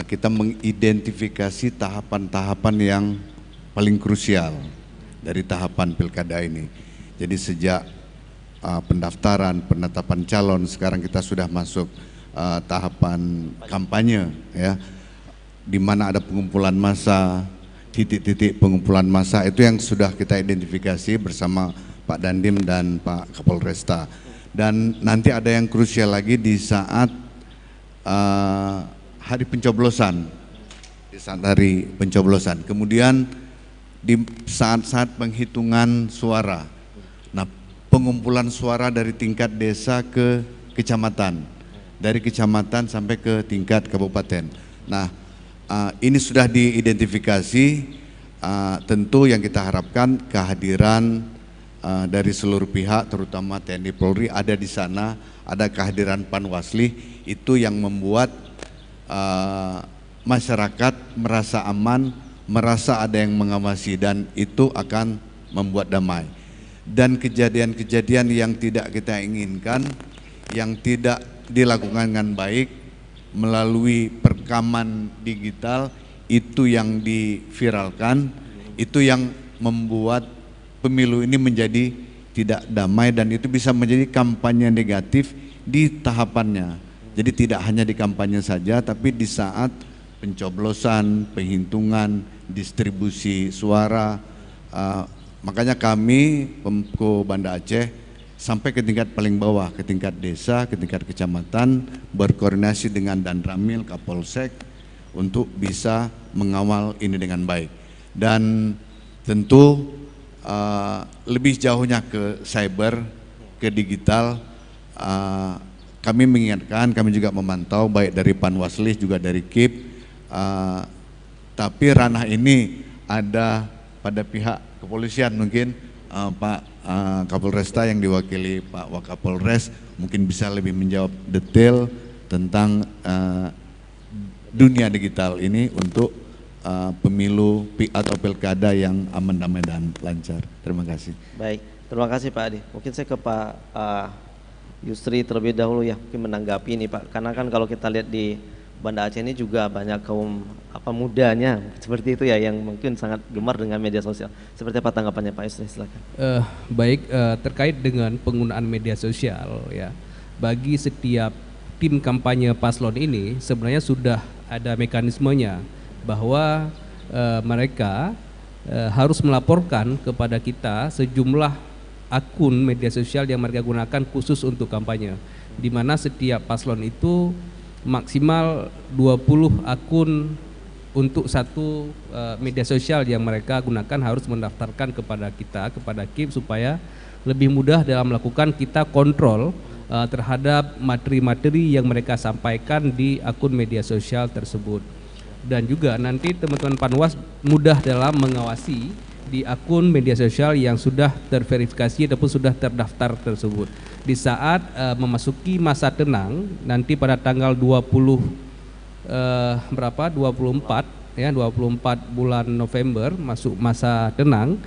Kita mengidentifikasi tahapan-tahapan yang paling krusial dari tahapan pilkada ini. Jadi sejak pendaftaran, penetapan calon, sekarang kita sudah masuk tahapan kampanye, ya, di mana ada pengumpulan massa, titik-titik pengumpulan massa itu yang sudah kita identifikasi bersama Pak Dandim dan Pak Kapolresta. Dan nanti ada yang krusial lagi di saat hari pencoblosan, kemudian di saat-saat penghitungan suara. Nah, pengumpulan suara dari tingkat desa ke kecamatan, dari kecamatan sampai ke tingkat kabupaten. Nah, ini sudah diidentifikasi. Tentu yang kita harapkan kehadiran dari seluruh pihak, terutama TNI Polri ada di sana, ada kehadiran Panwasli, itu yang membuat masyarakat merasa aman, merasa ada yang mengawasi, dan itu akan membuat damai. Dan kejadian-kejadian yang tidak kita inginkan, yang tidak dilakukan dengan baik melalui perekaman digital, itu yang diviralkan, itu yang membuat pemilu ini menjadi tidak damai, dan itu bisa menjadi kampanye negatif di tahapannya. Jadi tidak hanya di kampanye saja, tapi di saat pencoblosan, penghitungan, distribusi suara. Makanya kami Pemko Banda Aceh sampai ke tingkat paling bawah, ke tingkat desa, ke tingkat kecamatan, berkoordinasi dengan Danramil, Kapolsek untuk bisa mengawal ini dengan baik. Dan tentu lebih jauhnya ke cyber, ke digital, kami mengingatkan, kami juga memantau baik dari Panwasli juga dari KIP, tapi ranah ini ada pada pihak kepolisian, mungkin Pak Kapolresta yang diwakili Pak Wakapolres mungkin bisa lebih menjawab detail tentang dunia digital ini untuk pemilu atau pilkada yang aman, damai, dan lancar. Terima kasih. Baik, terima kasih Pak Adi. Mungkin saya ke Pak Yusri terlebih dahulu ya, mungkin menanggapi ini Pak, karena kan kalau kita lihat di Banda Aceh ini juga banyak kaum mudanya seperti itu ya, yang mungkin sangat gemar dengan media sosial. Seperti apa tanggapannya Pak Yusri, silakan. Baik, terkait dengan penggunaan media sosial ya, bagi setiap tim kampanye paslon ini sebenarnya sudah ada mekanismenya bahwa mereka harus melaporkan kepada kita sejumlah akun media sosial yang mereka gunakan khusus untuk kampanye, di mana setiap paslon itu maksimal 20 akun untuk satu media sosial yang mereka gunakan harus mendaftarkan kepada kita, kepada KIP, supaya lebih mudah dalam melakukan kita kontrol terhadap materi-materi yang mereka sampaikan di akun media sosial tersebut. Dan juga nanti teman-teman Panwas mudah dalam mengawasi di akun media sosial yang sudah terverifikasi ataupun sudah terdaftar tersebut. Di saat memasuki masa tenang nanti pada tanggal 24 bulan November masuk masa tenang,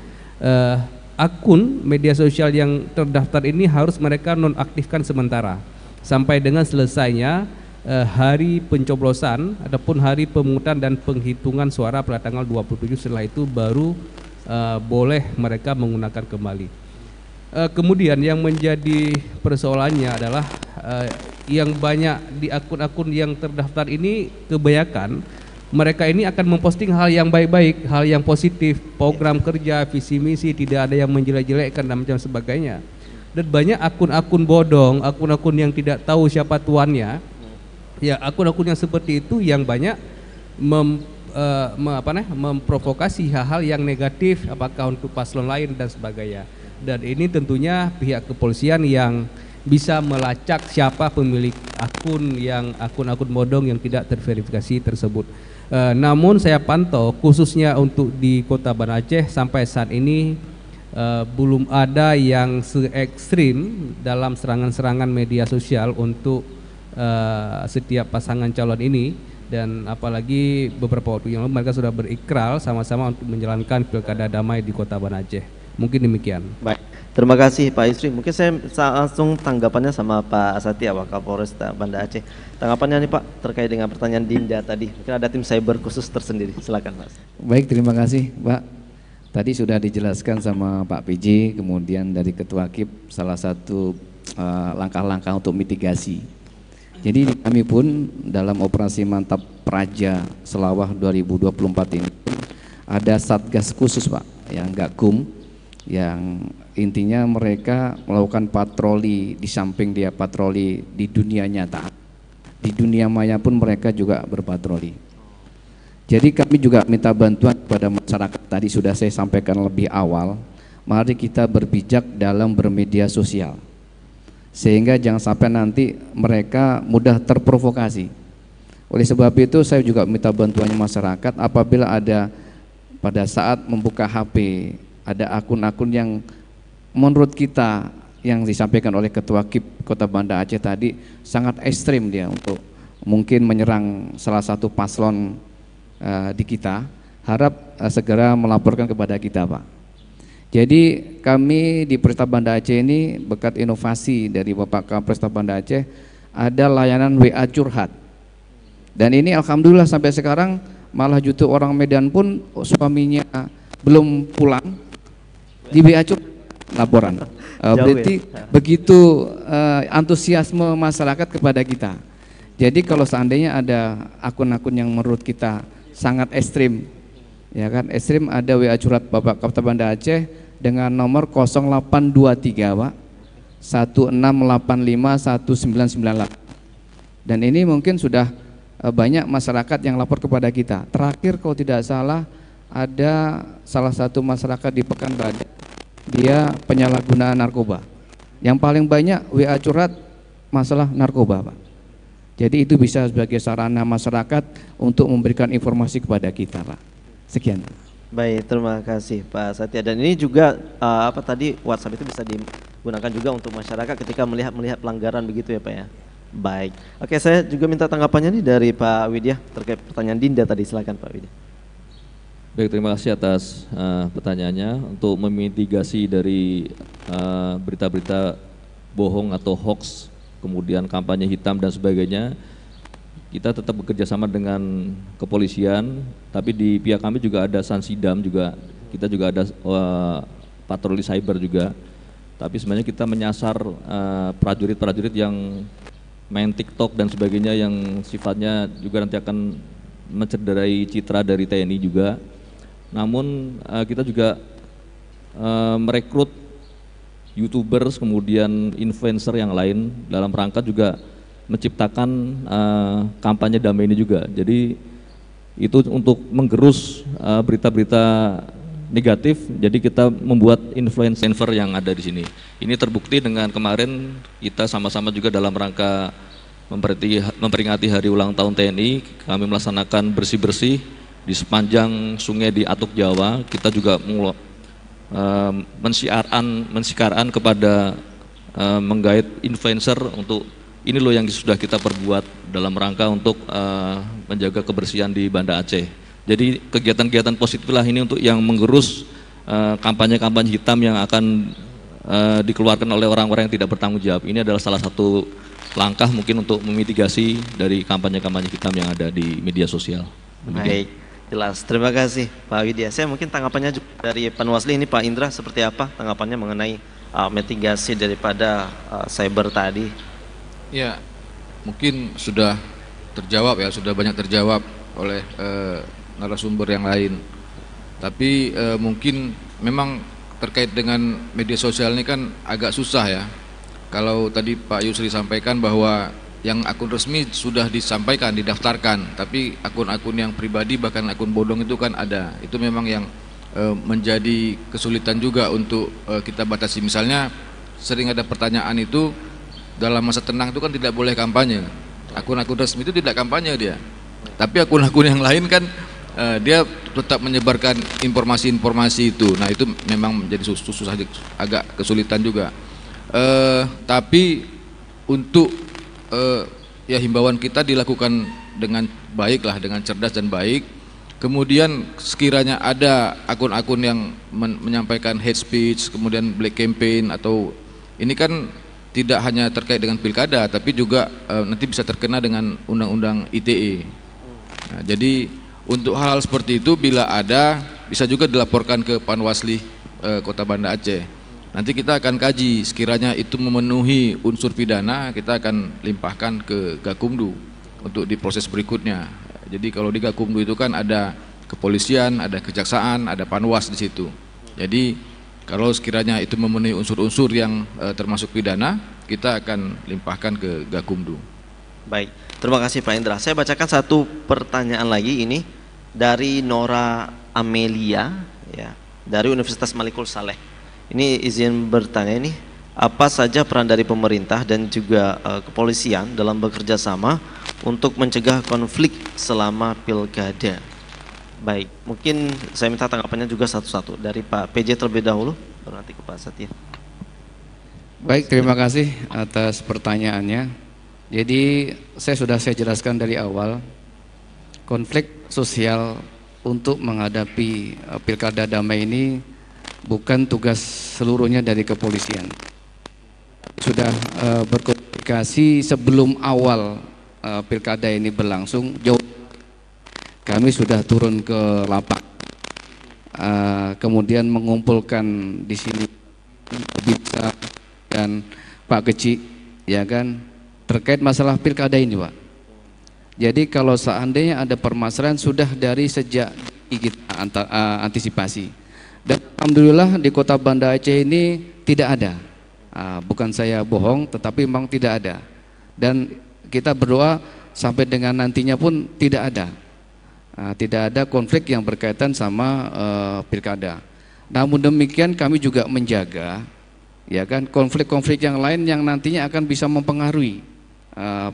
akun media sosial yang terdaftar ini harus mereka nonaktifkan sementara sampai dengan selesainya hari pencoblosan ataupun hari pemungutan dan penghitungan suara pada tanggal 27. Setelah itu baru boleh mereka menggunakan kembali. Kemudian yang menjadi persoalannya adalah yang banyak di akun-akun yang terdaftar ini, kebanyakan mereka ini akan memposting hal yang baik-baik, hal yang positif, program kerja, visi misi, tidak ada yang menjelek-jelekkan dan macam sebagainya. Dan banyak akun-akun bodong, akun-akun yang tidak tahu siapa tuannya, ya, akun-akun yang seperti itu yang banyak memprovokasi hal-hal yang negatif, apakah untuk paslon lain dan sebagainya. Dan ini tentunya pihak kepolisian yang bisa melacak siapa pemilik akun yang akun-akun bodong yang tidak terverifikasi tersebut. Namun saya pantau khususnya untuk di Kota Banda Aceh sampai saat ini belum ada yang se-ekstrim dalam serangan-serangan media sosial untuk setiap pasangan calon ini. Dan apalagi beberapa waktu yang lalu mereka sudah berikrar sama-sama untuk menjalankan pilkada damai di Kota Banda Aceh. Mungkin demikian. Baik, terima kasih Pak Yusri. Mungkin saya langsung tanggapannya sama Pak Satya, Wakapolres Banda Aceh. Tanggapannya nih Pak terkait dengan pertanyaan Dinda tadi. Mungkin ada tim cyber khusus tersendiri. Silakan Mas. Baik, terima kasih Pak. Tadi sudah dijelaskan sama Pak PJ, kemudian dari Ketua KIP salah satu langkah-langkah untuk mitigasi. Jadi kami pun dalam operasi Mantap Praja Selawah 2024 ini ada satgas khusus Pak, yang Gakum, yang intinya mereka melakukan patroli di samping dia patroli di dunia nyata, di dunia maya pun mereka juga berpatroli. Jadi kami juga minta bantuan kepada masyarakat, tadi sudah saya sampaikan lebih awal, mari kita berbijak dalam bermedia sosial, sehingga jangan sampai nanti mereka mudah terprovokasi. Oleh sebab itu saya juga minta bantuannya masyarakat apabila ada pada saat membuka HP ada akun-akun yang menurut kita yang disampaikan oleh Ketua KIP Kota Banda Aceh tadi sangat ekstrim dia untuk mungkin menyerang salah satu paslon di kita, harap segera melaporkan kepada kita Pak. Jadi kami di Polresta Banda Aceh ini berkat inovasi dari Bapak Kapolresta Banda Aceh ada layanan WA curhat. Dan ini alhamdulillah sampai sekarang malah justru orang Medan pun suaminya belum pulang di WA curhat laporan. Berarti begitu antusiasme masyarakat kepada kita. Jadi kalau seandainya ada akun-akun yang menurut kita sangat ekstrim, ya kan, ekstrim, ada WA curhat Bapak Kapolres Banda Aceh dengan nomor 0823 Pak 16851998. Dan ini mungkin sudah banyak masyarakat yang lapor kepada kita. Terakhir kalau tidak salah ada salah satu masyarakat di Pekanbaru, dia penyalahgunaan narkoba. Yang paling banyak WA curhat masalah narkoba Pak. Jadi itu bisa sebagai sarana masyarakat untuk memberikan informasi kepada kita Pak. Sekian. Baik, terima kasih Pak Satya. Dan ini juga apa tadi WhatsApp itu bisa digunakan juga untuk masyarakat ketika melihat pelanggaran begitu ya Pak ya. Baik. Oke, saya juga minta tanggapannya nih dari Pak Widya terkait pertanyaan Dinda tadi. Silakan Pak Widya. Baik, terima kasih atas pertanyaannya. Untuk memitigasi dari berita-berita bohong atau hoax, kemudian kampanye hitam dan sebagainya, kita tetap bekerja sama dengan kepolisian, tapi di pihak kami juga ada Sansidam juga, kita juga ada patroli cyber juga. Tapi sebenarnya kita menyasar prajurit-prajurit yang main TikTok dan sebagainya yang sifatnya juga nanti akan mencederai citra dari TNI juga. Namun kita juga merekrut YouTubers kemudian influencer yang lain dalam rangka juga menciptakan kampanye damai ini juga. Jadi itu untuk menggerus berita-berita negatif. Jadi kita membuat influencer yang ada di sini. Ini terbukti dengan kemarin kita sama-sama juga dalam rangka memperingati hari ulang tahun TNI, kami melaksanakan bersih-bersih di sepanjang sungai di Atuk Jawa. Kita juga mensiaran kepada menggait influencer untuk ini loh yang sudah kita perbuat dalam rangka untuk menjaga kebersihan di Banda Aceh. Jadi kegiatan-kegiatan positif lah ini untuk yang menggerus kampanye-kampanye hitam yang akan dikeluarkan oleh orang-orang yang tidak bertanggung jawab. Ini adalah salah satu langkah mungkin untuk memitigasi dari kampanye-kampanye hitam yang ada di media sosial. Baik, jelas. Terima kasih Pak Widya. Saya mungkin tanggapannya juga dari Panwasli ini, Pak Indra, seperti apa tanggapannya mengenai mitigasi daripada cyber tadi? Ya, mungkin sudah terjawab ya, sudah banyak terjawab oleh narasumber yang lain. Tapi mungkin memang terkait dengan media sosial ini kan agak susah ya. Kalau tadi Pak Yusri sampaikan bahwa yang akun resmi sudah disampaikan, didaftarkan, tapi akun-akun yang pribadi bahkan akun bodong itu kan ada. Itu memang yang menjadi kesulitan juga untuk kita batasi. Misalnya sering ada pertanyaan itu, dalam masa tenang itu kan tidak boleh kampanye. Akun-akun resmi itu tidak kampanye dia. Tapi akun-akun yang lain kan dia tetap menyebarkan informasi-informasi itu. Nah itu memang menjadi susah, agak kesulitan juga. Tapi untuk ya himbauan kita dilakukan dengan baik lah, dengan cerdas dan baik. Kemudian sekiranya ada akun-akun yang menyampaikan hate speech, kemudian black campaign, atau ini kan tidak hanya terkait dengan pilkada, tapi juga nanti bisa terkena dengan undang-undang ITE. Nah, jadi untuk hal-hal seperti itu bila ada bisa juga dilaporkan ke Panwasli Kota Banda Aceh. Nanti kita akan kaji, sekiranya itu memenuhi unsur pidana, kita akan limpahkan ke Gakumdu untuk diproses berikutnya. Jadi kalau di Gakumdu itu kan ada kepolisian, ada kejaksaan, ada Panwas di situ. Jadi kalau sekiranya itu memenuhi unsur-unsur yang termasuk pidana, kita akan limpahkan ke Gakumdu. Baik, terima kasih Pak Indra. Saya bacakan satu pertanyaan lagi ini dari Nora Amelia, ya, dari Universitas Malikul Saleh. Ini izin bertanya ini, apa saja peran dari pemerintah dan juga kepolisian dalam bekerja sama untuk mencegah konflik selama pilkada? Baik, mungkin saya minta tanggapannya juga satu-satu dari Pak PJ terlebih dahulu, baru nanti ke Pak Satya. Baik, terima kasih atas pertanyaannya. Jadi saya jelaskan dari awal, konflik sosial untuk menghadapi pilkada damai ini bukan tugas seluruhnya dari kepolisian. Sudah berkomunikasi sebelum awal pilkada ini berlangsung, jauh kami sudah turun ke lapak, kemudian mengumpulkan di sini Bisa dan Pak Kecik, ya kan, terkait masalah pilkada ini, Pak. Jadi kalau seandainya ada permasalahan sudah dari sejak kita antisipasi. Dan alhamdulillah di Kota Banda Aceh ini tidak ada. Bukan saya bohong, tetapi memang tidak ada. Dan kita berdoa sampai dengan nantinya pun tidak ada. Tidak ada konflik yang berkaitan sama pilkada. Namun demikian kami juga menjaga, ya kan, konflik-konflik yang lain yang nantinya akan bisa mempengaruhi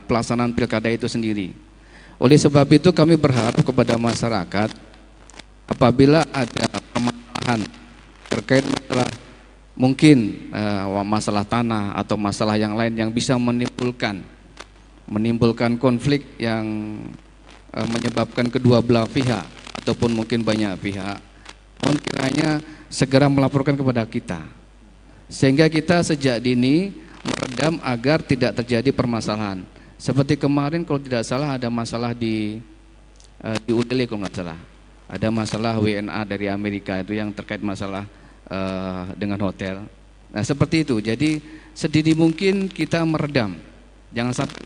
pelaksanaan pilkada itu sendiri. Oleh sebab itu kami berharap kepada masyarakat, apabila ada permasalahan terkait masalah mungkin masalah tanah atau masalah yang lain yang bisa menimbulkan konflik yang menyebabkan kedua belah pihak ataupun mungkin banyak pihak, mohon kiranya segera melaporkan kepada kita, sehingga kita sejak dini meredam agar tidak terjadi permasalahan. Seperti kemarin kalau tidak salah ada masalah di UDL kalau nggak salah, ada masalah WNA dari Amerika itu yang terkait masalah dengan hotel. Nah seperti itu, jadi sedini mungkin kita meredam, jangan sampai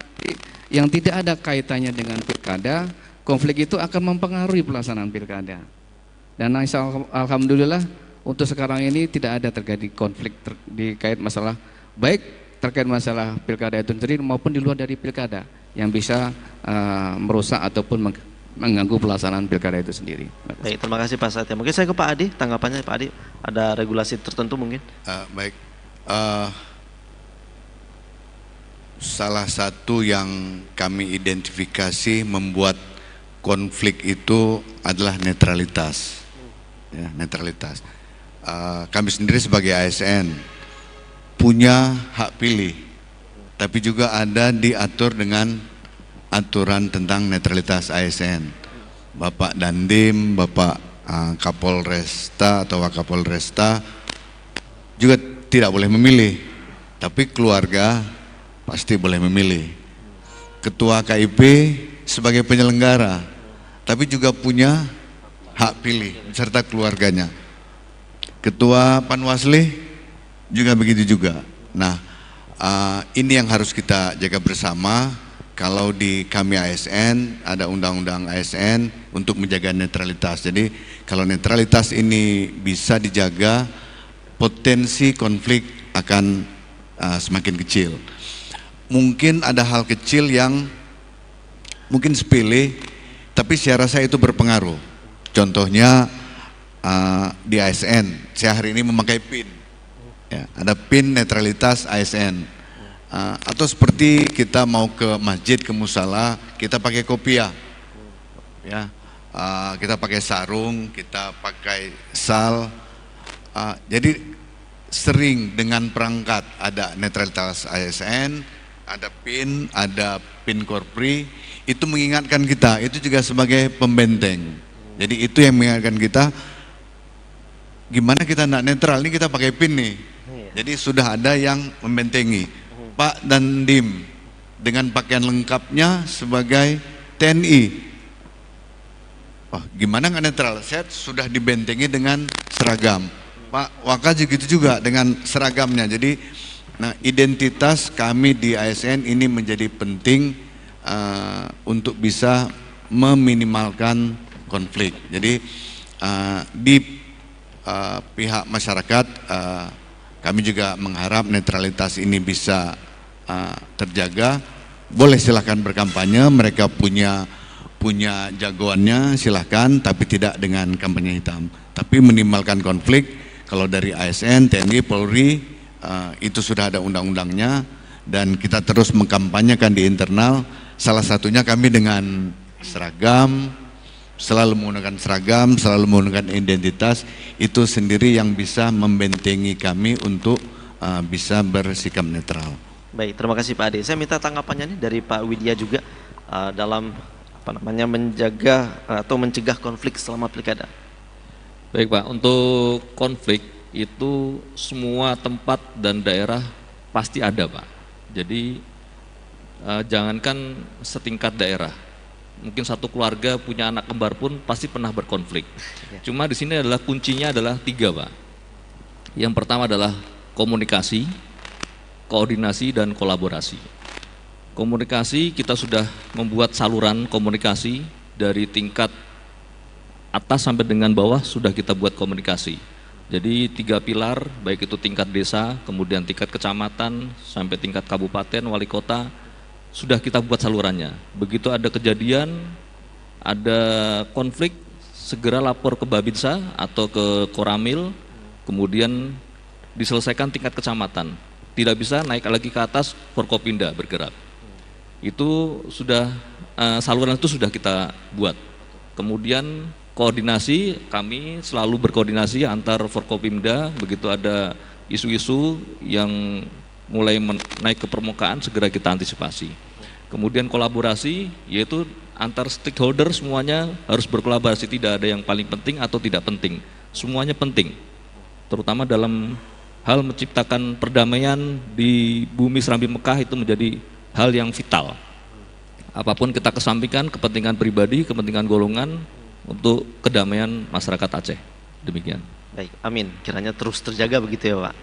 yang tidak ada kaitannya dengan pilkada, konflik itu akan mempengaruhi pelaksanaan pilkada. Dan alhamdulillah untuk sekarang ini tidak ada terjadi konflik terkait masalah baik terkait masalah pilkada itu sendiri maupun di luar dari pilkada yang bisa merusak ataupun mengganggu pelaksanaan pilkada itu sendiri. Baik, terima kasih Pak Satya. Mungkin saya ke Pak Adi, tanggapannya Pak Adi, ada regulasi tertentu mungkin? Baik, salah satu yang kami identifikasi membuat konflik itu adalah netralitas. Ya, netralitas. Kami sendiri sebagai ASN punya hak pilih, tapi juga ada diatur dengan aturan tentang netralitas ASN. Bapak Dandim, Bapak Kapolresta atau Wakapolresta juga tidak boleh memilih, tapi keluarga pasti boleh memilih. Ketua KIP sebagai penyelenggara, tapi juga punya hak pilih beserta keluarganya. Ketua Panwasli juga begitu juga. Nah, ini yang harus kita jaga bersama. Kalau di kami ASN ada undang-undang ASN untuk menjaga netralitas. Jadi kalau netralitas ini bisa dijaga, potensi konflik akan semakin kecil. Mungkin ada hal kecil yang mungkin sepele, tapi saya rasa itu berpengaruh. Contohnya di ASN, saya hari ini memakai PIN. Ya, ada PIN netralitas ASN, atau seperti kita mau ke masjid, ke musala, kita pakai kopiah, ya, kita pakai sarung, kita pakai sal, jadi sering dengan perangkat ada netralitas ASN, ada PIN Korpri, itu mengingatkan kita, itu juga sebagai pembenteng. Jadi itu yang mengingatkan kita, gimana kita nak netral, ini kita pakai PIN nih. Jadi sudah ada yang membentengi. Pak Dandim dengan pakaian lengkapnya sebagai TNI. Wah, gimana nggak netral? Saya sudah dibentengi dengan seragam. Pak Waka gitu juga dengan seragamnya. Jadi identitas kami di ASN ini menjadi penting untuk bisa meminimalkan konflik. Jadi di pihak masyarakat kami juga mengharap netralitas ini bisa terjaga. Boleh silahkan berkampanye, mereka punya jagoannya, silahkan, tapi tidak dengan kampanye hitam. Tapi minimalkan konflik. Kalau dari ASN, TNI, Polri itu sudah ada undang-undangnya, dan kita terus mengkampanyekan di internal. Salah satunya kami dengan seragam, selalu menggunakan seragam, selalu menggunakan identitas, itu sendiri yang bisa membentengi kami untuk bisa bersikap netral. Baik, terima kasih Pak Ade. Saya minta tanggapannya nih dari Pak Widya juga dalam menjaga atau mencegah konflik selama pilkada. Baik Pak, untuk konflik itu semua tempat dan daerah pasti ada Pak. Jadi jangankan setingkat daerah, mungkin satu keluarga punya anak kembar pun pasti pernah berkonflik. Cuma di sini adalah kuncinya adalah 3 Pak. Yang pertama adalah komunikasi, koordinasi, dan kolaborasi. Komunikasi, kita sudah membuat saluran komunikasi dari tingkat atas sampai dengan bawah, sudah kita buat komunikasi. Jadi 3 pilar, baik itu tingkat desa, kemudian tingkat kecamatan, sampai tingkat kabupaten, wali kota, sudah kita buat salurannya. Begitu ada kejadian, ada konflik, segera lapor ke Babinsa atau ke Koramil, kemudian diselesaikan tingkat kecamatan. Tidak bisa naik lagi ke atas, Forkopimda bergerak. Itu sudah saluran itu sudah kita buat. Kemudian koordinasi, kami selalu berkoordinasi antar Forkopimda. Begitu ada isu-isu yang mulai naik ke permukaan, segera kita antisipasi. Kemudian kolaborasi, yaitu antar stakeholder semuanya harus berkolaborasi. Tidak ada yang paling penting atau tidak penting, semuanya penting. Terutama dalam hal menciptakan perdamaian di bumi Serambi Mekah, itu menjadi hal yang vital. Apapun kita kesampingkan kepentingan pribadi, kepentingan golongan untuk kedamaian masyarakat Aceh. Demikian. Baik, amin. Kiranya terus terjaga begitu ya Pak.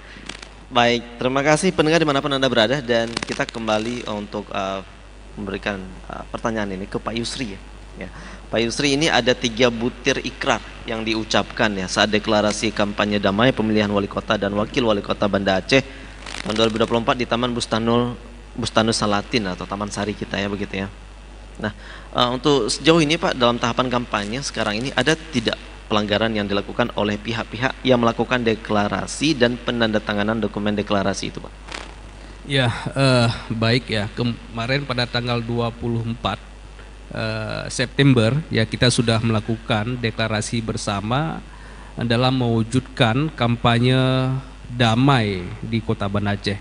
Baik, terima kasih pendengar dimanapun Anda berada, dan kita kembali untuk memberikan pertanyaan ini ke Pak Yusri ya. Pak Yusri, ini ada 3 butir ikrar yang diucapkan ya saat deklarasi kampanye damai pemilihan wali kota dan wakil wali kota Banda Aceh tahun 2024 di Taman Bustanus Salatin atau Taman Sari kita ya, begitu ya. Nah, untuk sejauh ini Pak, dalam tahapan kampanye sekarang ini ada tidak pelanggaran yang dilakukan oleh pihak-pihak yang melakukan deklarasi dan penandatanganan dokumen deklarasi itu Pak? Ya, baik ya. Kemarin pada tanggal 24 September ya, kita sudah melakukan deklarasi bersama dalam mewujudkan kampanye damai di Kota Banda Aceh.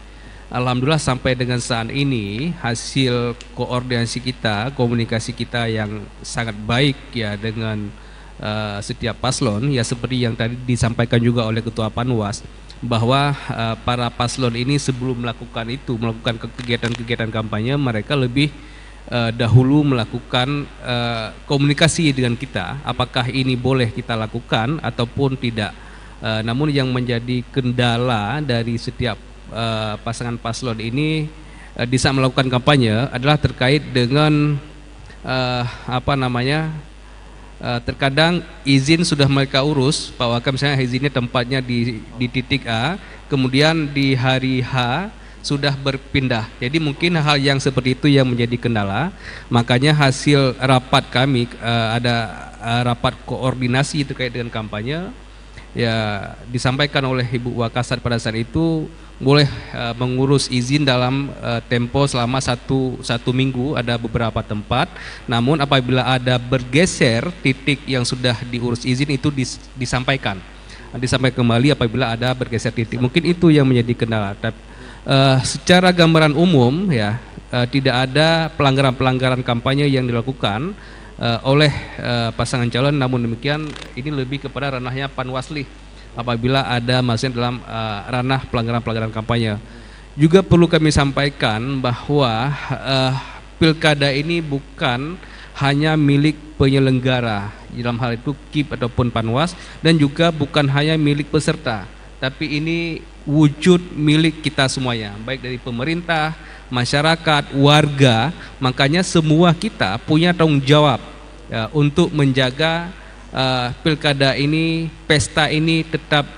Alhamdulillah sampai dengan saat ini hasil koordinasi kita, komunikasi kita yang sangat baik ya dengan setiap paslon ya, seperti yang tadi disampaikan juga oleh Ketua Panwas, bahwa para paslon ini sebelum melakukan kegiatan-kegiatan kampanye, mereka lebih dahulu melakukan komunikasi dengan kita, apakah ini boleh kita lakukan ataupun tidak. Namun yang menjadi kendala dari setiap pasangan paslon ini di saat melakukan kampanye adalah terkait dengan terkadang izin sudah mereka urus, Pak Wakam, misalnya izinnya tempatnya di titik A, kemudian di hari H sudah berpindah. Jadi mungkin hal yang seperti itu yang menjadi kendala. Makanya hasil rapat kami, ada rapat koordinasi terkait dengan kampanye ya, disampaikan oleh Ibu Wakasat pada saat itu boleh mengurus izin dalam tempo selama satu minggu, ada beberapa tempat. Namun apabila ada bergeser titik yang sudah diurus izin, itu disampaikan kembali apabila ada bergeser titik. Mungkin itu yang menjadi kendala. Secara gambaran umum ya, tidak ada pelanggaran-pelanggaran kampanye yang dilakukan oleh pasangan calon. Namun demikian ini lebih kepada ranahnya Panwasli apabila ada masuk dalam ranah pelanggaran-pelanggaran kampanye. Juga perlu kami sampaikan bahwa pilkada ini bukan hanya milik penyelenggara, dalam hal itu KIP ataupun Panwas, dan juga bukan hanya milik peserta, tapi ini wujud milik kita semuanya, baik dari pemerintah, masyarakat, warga. Makanya semua kita punya tanggung jawab ya, untuk menjaga pilkada ini, pesta ini tetap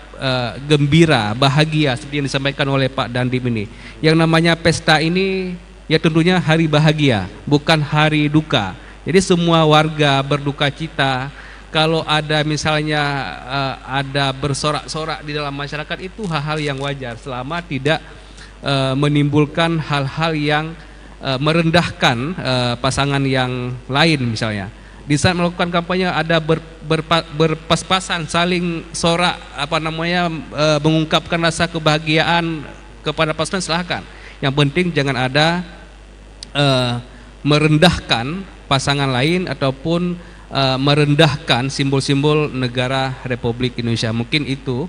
gembira, bahagia seperti yang disampaikan oleh Pak Dandim ini. Yang namanya pesta ini ya tentunya hari bahagia, bukan hari duka. Jadi semua warga berduka cita. Kalau ada misalnya ada bersorak-sorak di dalam masyarakat, itu hal-hal yang wajar selama tidak menimbulkan hal-hal yang merendahkan pasangan yang lain misalnya. Di saat melakukan kampanye ada berpas-pasan saling sorak mengungkapkan rasa kebahagiaan kepada pasangan, silahkan. Yang penting jangan ada merendahkan pasangan lain ataupun merendahkan simbol-simbol negara Republik Indonesia. Mungkin itu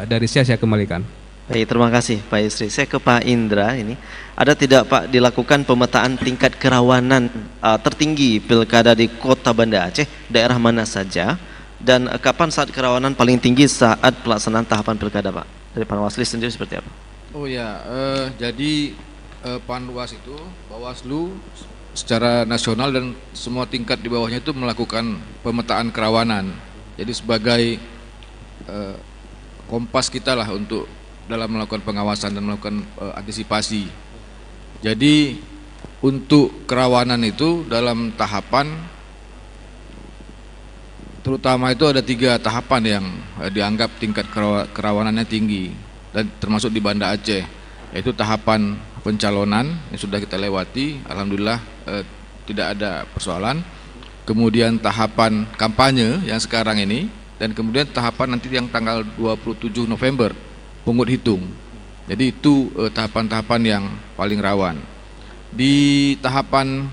dari saya kembalikan. Baik, terima kasih Pak Yusri. Saya ke Pak Indra ini. Ada tidak Pak dilakukan pemetaan tingkat kerawanan tertinggi pilkada di Kota Banda Aceh, daerah mana saja, dan kapan saat kerawanan paling tinggi saat pelaksanaan tahapan pilkada Pak? Dari Panwasli sendiri seperti apa? Oh ya, jadi Panwas itu, Bawaslu secara nasional dan semua tingkat di bawahnya itu melakukan pemetaan kerawanan. Jadi sebagai kompas kita lah untuk dalam melakukan pengawasan dan melakukan antisipasi. Jadi untuk kerawanan itu dalam tahapan, terutama itu ada 3 tahapan yang dianggap tingkat kerawanannya tinggi dan termasuk di Banda Aceh, yaitu tahapan pencalonan yang sudah kita lewati, alhamdulillah tidak ada persoalan. Kemudian tahapan kampanye yang sekarang ini, dan kemudian tahapan nanti yang tanggal 27 November pungut hitung. Jadi itu tahapan-tahapan yang paling rawan. Di tahapan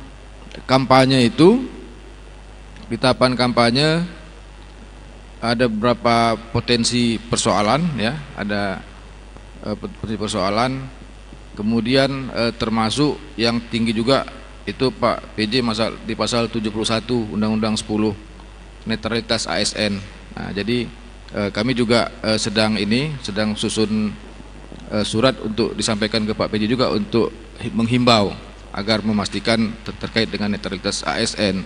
kampanye itu, di tahapan kampanye ada beberapa potensi persoalan ya, ada potensi persoalan. Kemudian termasuk yang tinggi juga itu Pak PJ di pasal 71 Undang-Undang 10 netralitas ASN. Nah, jadi kami juga sedang susun surat untuk disampaikan ke Pak PJ juga untuk menghimbau agar memastikan terkait dengan netralitas ASN,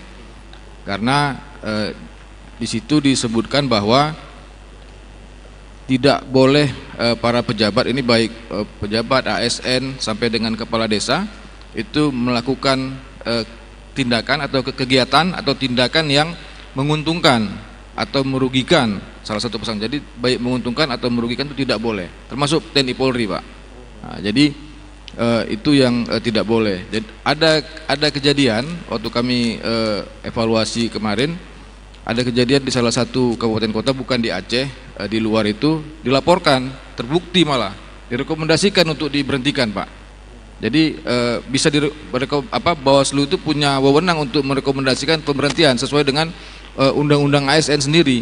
karena di situ disebutkan bahwa tidak boleh para pejabat ini, baik pejabat ASN sampai dengan kepala desa, itu melakukan tindakan atau kegiatan atau tindakan yang menguntungkan atau merugikan salah satu pasangan. Jadi baik menguntungkan atau merugikan itu tidak boleh, termasuk TNI Polri Pak. Nah, jadi itu yang tidak boleh. Jadi ada kejadian waktu kami evaluasi kemarin, ada kejadian di salah satu kabupaten kota, bukan di Aceh, di luar itu dilaporkan, terbukti malah direkomendasikan untuk diberhentikan Pak. Jadi bisa Bawaslu itu punya wewenang untuk merekomendasikan pemberhentian sesuai dengan Undang-Undang ASN sendiri,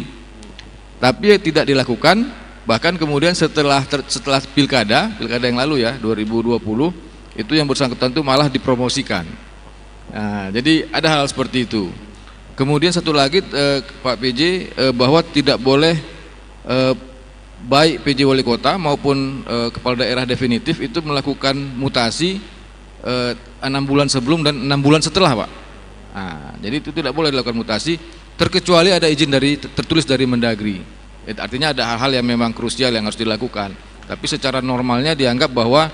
tapi tidak dilakukan. Bahkan kemudian setelah pilkada yang lalu ya 2020 itu yang bersangkutan itu malah dipromosikan. Nah, jadi ada hal seperti itu. Kemudian satu lagi Pak PJ, bahwa tidak boleh baik PJ Wali Kota maupun kepala daerah definitif itu melakukan mutasi 6 bulan sebelum dan 6 bulan setelah Pak. Nah, jadi itu tidak boleh dilakukan mutasi terkecuali ada izin tertulis dari Mendagri. Artinya ada hal-hal yang memang krusial yang harus dilakukan. Tapi secara normalnya dianggap bahwa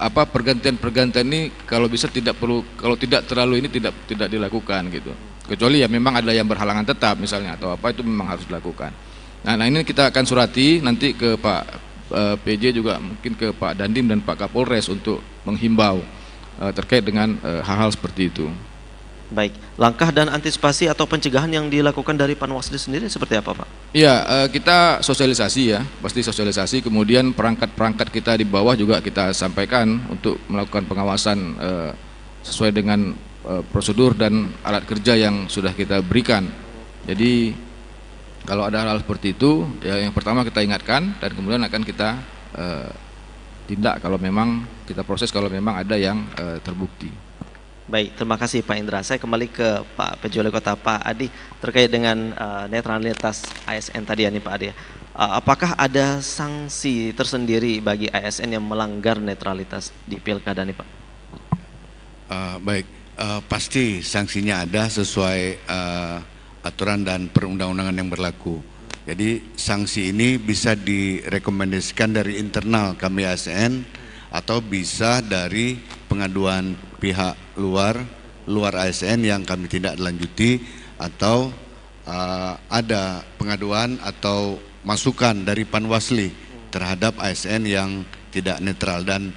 pergantian-pergantian ini kalau bisa tidak perlu, kalau tidak terlalu ini tidak dilakukan gitu. Kecuali ya memang ada yang berhalangan tetap misalnya atau apa, itu memang harus dilakukan. Nah ini kita akan surati nanti ke Pak PJ juga, mungkin ke Pak Dandim dan Pak Kapolres untuk menghimbau terkait dengan hal-hal seperti itu. Baik, langkah dan antisipasi atau pencegahan yang dilakukan dari Panwasli sendiri seperti apa Pak? Iya, kita sosialisasi ya, pasti sosialisasi. Kemudian perangkat-perangkat kita di bawah juga kita sampaikan untuk melakukan pengawasan sesuai dengan prosedur dan alat kerja yang sudah kita berikan. Jadi kalau ada hal-hal seperti itu, ya yang pertama kita ingatkan dan kemudian akan kita tindak kalau memang kita proses, kalau memang ada yang terbukti. Baik, terima kasih Pak Indra. Saya kembali ke Pak PJ Wali Kota, Pak Adi, terkait dengan netralitas ASN tadi ya nih Pak Adi. Apakah ada sanksi tersendiri bagi ASN yang melanggar netralitas di pilkada nih Pak? Baik, pasti sanksinya ada sesuai aturan dan perundang-undangan yang berlaku. Jadi sanksi ini bisa direkomendasikan dari internal kami ASN atau bisa dari pengaduan pihak luar ASN yang kami tidak lanjuti, atau ada pengaduan atau masukan dari Panwasli terhadap ASN yang tidak netral, dan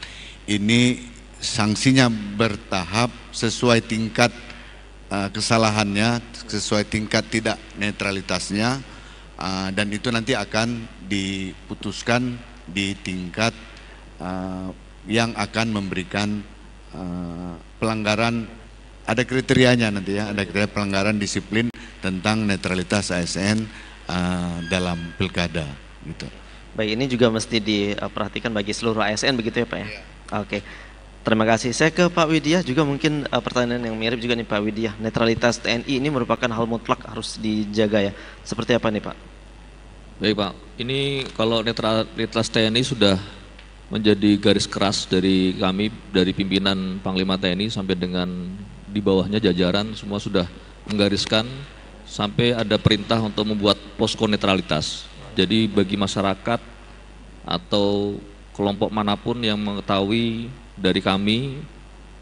ini sanksinya bertahap sesuai tingkat kesalahannya, sesuai tingkat tidak netralitasnya, dan itu nanti akan diputuskan di tingkat yang akan memberikan pelanggaran. Ada kriterianya nanti ya, ada kriteria pelanggaran disiplin tentang netralitas ASN dalam pilkada gitu. Baik, ini juga mesti diperhatikan bagi seluruh ASN begitu ya Pak ya? Oke, terima kasih. Saya ke Pak Widya juga mungkin pertanyaan yang mirip juga nih Pak Widya. Netralitas TNI ini merupakan hal mutlak harus dijaga ya. Seperti apa nih Pak? Baik Pak, ini kalau netralitas TNI sudah menjadi garis keras dari kami, dari pimpinan Panglima TNI sampai dengan di bawahnya jajaran, semua sudah menggariskan sampai ada perintah untuk membuat posko netralitas. Jadi bagi masyarakat atau kelompok manapun yang mengetahui dari kami,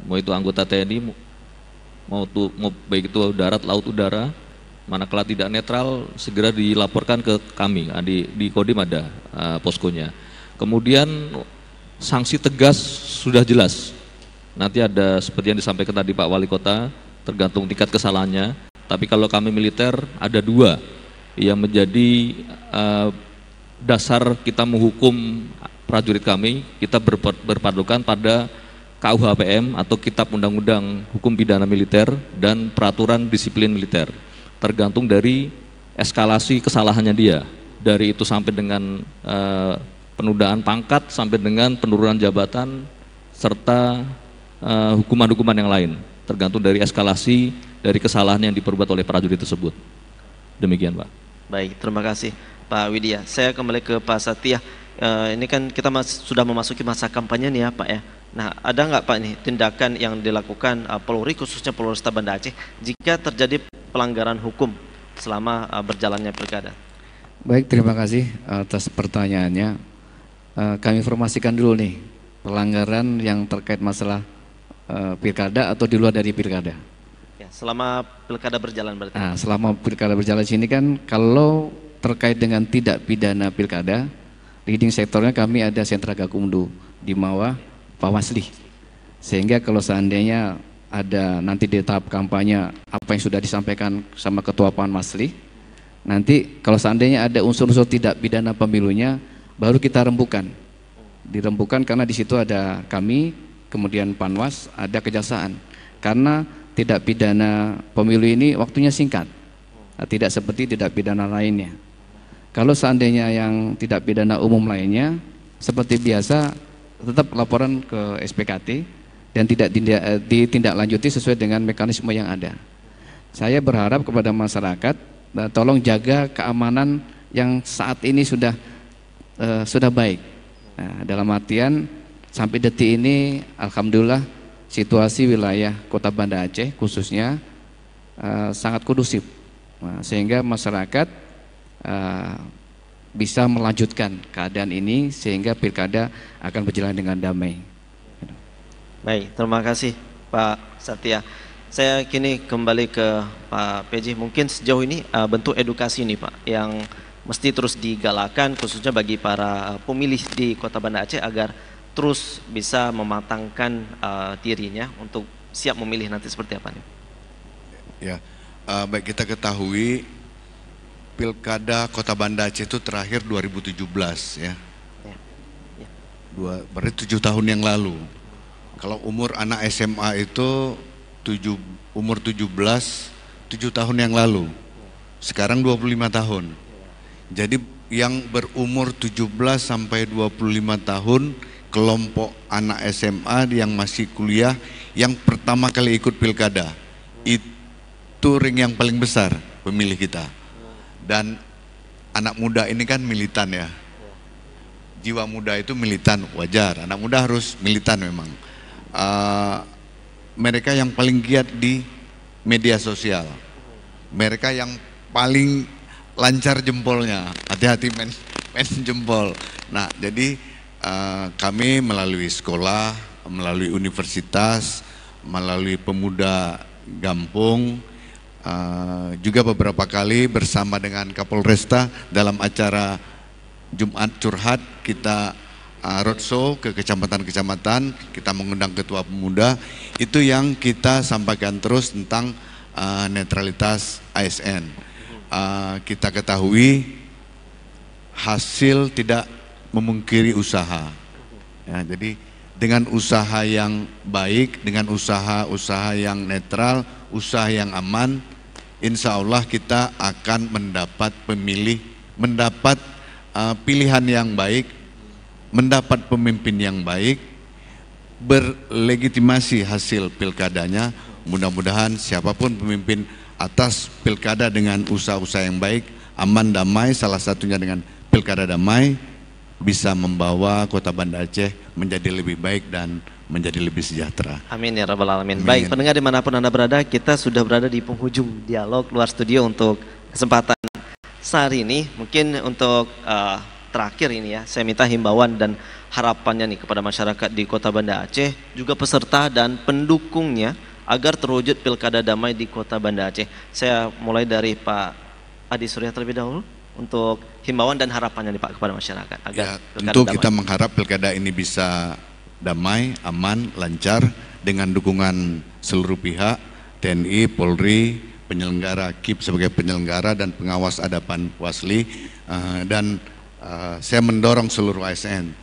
mau itu anggota TNI, mau baik itu darat, laut, udara, manakala tidak netral segera dilaporkan ke kami, di Kodim ada poskonya. Kemudian sanksi tegas sudah jelas. Nanti ada seperti yang disampaikan tadi Pak Wali Kota, tergantung tingkat kesalahannya. Tapi kalau kami militer ada 2 yang menjadi dasar kita menghukum prajurit kami. Kita berpadukan pada KUHPM atau Kitab Undang-Undang Hukum Pidana Militer dan Peraturan Disiplin Militer. Tergantung dari eskalasi kesalahannya dia. Dari itu sampai dengan penundaan pangkat sampai dengan penurunan jabatan serta hukuman-hukuman yang lain, tergantung dari eskalasi dari kesalahan yang diperbuat oleh prajurit tersebut. Demikian Pak. Baik, terima kasih Pak Widya. Saya kembali ke Pak Satya. Ini kan kita sudah memasuki masa kampanye nih ya Pak ya. Nah, ada nggak Pak nih tindakan yang dilakukan Polri, khususnya Polresta Banda Aceh, jika terjadi pelanggaran hukum selama berjalannya pilkada? Baik, terima kasih atas pertanyaannya. Kami informasikan dulu nih pelanggaran yang terkait masalah pilkada atau di luar dari pilkada. Ya, selama pilkada berjalan berarti. Nah, selama pilkada berjalan sini kan kalau terkait dengan tidak pidana pilkada, leading sektornya kami ada sentra Gakumdu di bawah Panwasli. Sehingga kalau seandainya ada nanti di tahap kampanye apa yang sudah disampaikan sama Ketua Panwasli, nanti kalau seandainya ada unsur-unsur tidak pidana pemilunya, baru kita rembukan. Dirembukan karena di situ ada kami, kemudian Panwas, ada kejaksaan. Karena tidak pidana pemilu ini waktunya singkat, tidak seperti tidak pidana lainnya. Kalau seandainya yang tidak pidana umum lainnya, seperti biasa tetap laporan ke SPKT dan tidak ditindaklanjuti sesuai dengan mekanisme yang ada. Saya berharap kepada masyarakat, tolong jaga keamanan yang saat ini sudah baik. Nah, dalam artian sampai detik ini alhamdulillah situasi wilayah Kota Banda Aceh khususnya sangat kondusif, sehingga masyarakat bisa melanjutkan keadaan ini sehingga pilkada akan berjalan dengan damai. Baik, terima kasih Pak Satya. Saya kini kembali ke Pak PJ. Mungkin sejauh ini bentuk edukasi nih Pak yang mesti terus digalakan khususnya bagi para pemilih di Kota Banda Aceh agar terus bisa mematangkan dirinya untuk siap memilih nanti seperti apa nih? Ya, baik, kita ketahui pilkada Kota Banda Aceh itu terakhir 2017 ya. Berarti 7 tahun yang lalu. Kalau umur anak SMA itu umur 17, 7 tahun yang lalu. Sekarang 25 tahun. Jadi yang berumur 17 sampai 25 tahun, kelompok anak SMA yang masih kuliah yang pertama kali ikut pilkada. Itu ring yang paling besar pemilih kita. Dan anak muda ini kan militan ya. Jiwa muda itu militan, wajar. Anak muda harus militan memang. Mereka yang paling giat di media sosial. Mereka yang paling lancar jempolnya. Hati-hati main jempol. Nah, jadi kami melalui sekolah, melalui universitas, melalui pemuda Gampung, juga beberapa kali bersama dengan Kapolresta dalam acara Jumat Curhat kita roadshow ke kecamatan-kecamatan, kita mengundang ketua pemuda, itu yang kita sampaikan terus tentang netralitas ASN. Kita ketahui hasil tidak memungkiri usaha. Ya, jadi dengan usaha yang baik, dengan usaha yang netral, usaha yang aman, insya Allah kita akan mendapat pilihan yang baik, mendapat pemimpin yang baik, berlegitimasi hasil pilkadanya. Mudah-mudahan siapapun pemimpin atas pilkada dengan usaha-usaha yang baik, aman, damai, salah satunya dengan pilkada damai, bisa membawa Kota Banda Aceh menjadi lebih baik dan menjadi lebih sejahtera. Amin ya rabbal alamin. Baik, pendengar dimanapun Anda berada, kita sudah berada di penghujung dialog luar studio untuk kesempatan sehari ini. Mungkin untuk terakhir ini ya, saya minta himbauan dan harapannya nih kepada masyarakat di Kota Banda Aceh, juga peserta dan pendukungnya agar terwujud pilkada damai di Kota Banda Aceh. Saya mulai dari Pak Adi Surya terlebih dahulu untuk himbauan dan harapannya nih Pak kepada masyarakat agar ya, tentu damai. Kita mengharap pilkada ini bisa damai, aman, lancar dengan dukungan seluruh pihak, TNI, Polri, penyelenggara KIP sebagai penyelenggara dan pengawas ada Panwasli, dan saya mendorong seluruh ASN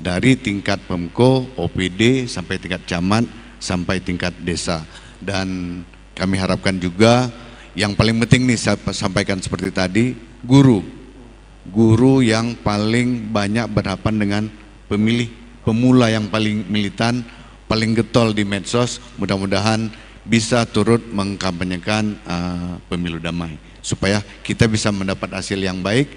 dari tingkat Pemko, OPD sampai tingkat camat sampai tingkat desa, dan kami harapkan juga yang paling penting nih saya sampaikan seperti tadi, guru yang paling banyak berhadapan dengan pemula yang paling militan, paling getol di medsos, mudah-mudahan bisa turut mengkampanyekan pemilu damai supaya kita bisa mendapat hasil yang baik,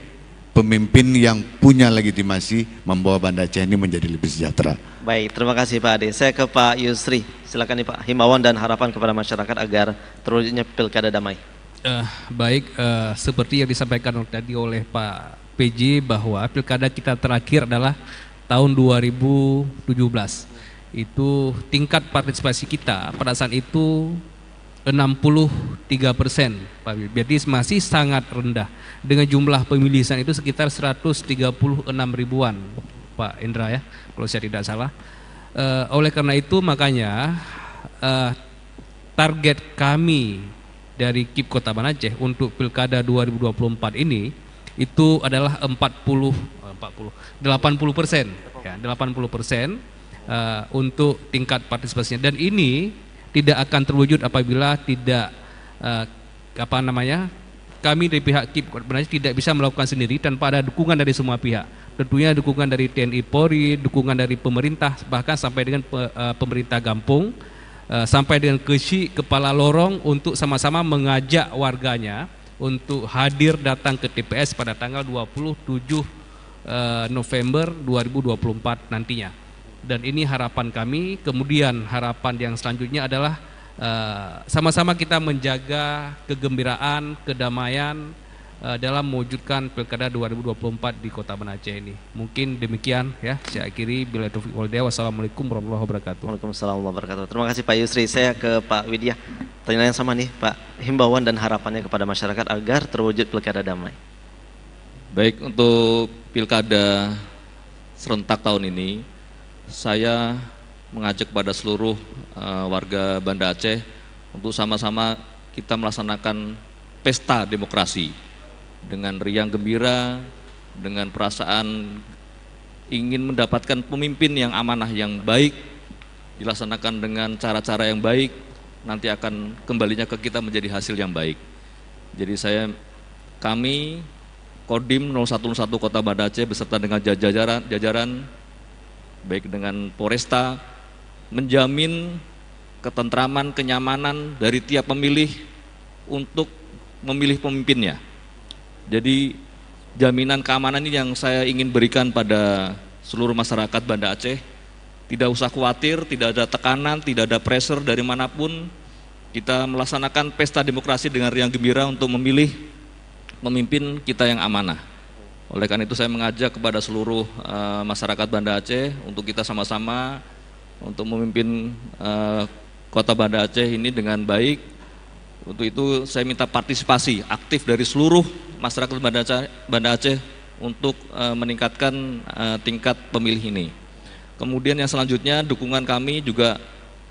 pemimpin yang punya legitimasi membawa Banda Aceh ini menjadi lebih sejahtera. Baik, terima kasih Pak Ade. Saya ke Pak Yusri, silakan nih Pak, himbauan dan harapan kepada masyarakat agar terwujudnya pilkada damai. Baik, seperti yang disampaikan tadi oleh Pak PJ bahwa pilkada kita terakhir adalah tahun 2017. Itu tingkat partisipasi kita pada saat itu 63%, Pak. Berarti masih sangat rendah. Dengan jumlah pemilihan itu sekitar 136 ribuan, Pak Indra ya, kalau saya tidak salah. Oleh karena itu makanya target kami dari KIP Kota Banda Aceh untuk pilkada 2024 ini itu adalah 80%, ya, 80% untuk tingkat partisipasinya, dan ini tidak akan terwujud apabila tidak kami dari pihak KIP Kota Banda Aceh tidak bisa melakukan sendiri tanpa ada dukungan dari semua pihak. Tentunya dukungan dari TNI Polri, dukungan dari pemerintah, bahkan sampai dengan pemerintah Gampung, sampai dengan kepala lorong untuk sama-sama mengajak warganya untuk hadir datang ke TPS pada tanggal 27 November 2024 nantinya. Dan ini harapan kami. Kemudian harapan yang selanjutnya adalah sama-sama kita menjaga kegembiraan, kedamaian dalam mewujudkan pilkada 2024 di Kota Banda Aceh ini. Mungkin demikian ya, saya akhiri. Bila taufiq wal hidayah. Wassalamualaikum warahmatullahi wabarakatuh. Waalaikumsalam warahmatullahi wabarakatuh. Terima kasih Pak Yusri. Saya ke Pak Widya. Pertanyaan yang sama nih Pak, himbauan dan harapannya kepada masyarakat agar terwujud pilkada damai. Baik, untuk pilkada serentak tahun ini, saya mengajak kepada seluruh warga Banda Aceh untuk sama-sama kita melaksanakan pesta demokrasi dengan riang gembira, dengan perasaan ingin mendapatkan pemimpin yang amanah, yang baik, dilaksanakan dengan cara-cara yang baik, nanti akan kembalinya ke kita menjadi hasil yang baik. Jadi kami Kodim 0101 Kota Banda Aceh beserta dengan jajaran baik dengan Polresta menjamin ketentraman, kenyamanan dari tiap pemilih untuk memilih pemimpinnya. Jadi jaminan keamanan ini yang saya ingin berikan pada seluruh masyarakat Banda Aceh. Tidak usah khawatir, tidak ada tekanan, tidak ada pressure dari manapun. Kita melaksanakan pesta demokrasi dengan riang gembira untuk memilih pemimpin kita yang amanah. Oleh karena itu saya mengajak kepada seluruh masyarakat Banda Aceh untuk kita sama-sama untuk memimpin kota Banda Aceh ini dengan baik. Untuk itu saya minta partisipasi aktif dari seluruh masyarakat Banda Aceh untuk meningkatkan tingkat pemilih ini. Kemudian yang selanjutnya dukungan kami juga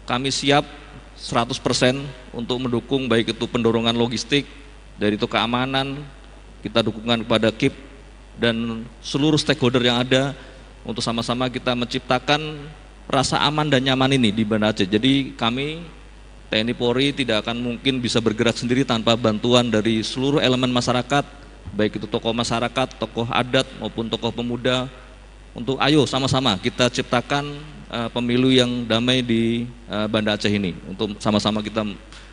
kami siap 100% untuk mendukung baik itu pendorongan logistik, dari itu keamanan, kita dukungan kepada KIP dan seluruh stakeholder yang ada untuk sama-sama kita menciptakan rasa aman dan nyaman ini di Banda Aceh. Jadi kami TNI Polri tidak akan mungkin bisa bergerak sendiri tanpa bantuan dari seluruh elemen masyarakat, baik itu tokoh masyarakat, tokoh adat maupun tokoh pemuda. Untuk ayo sama-sama kita ciptakan pemilu yang damai di Banda Aceh ini, untuk sama-sama kita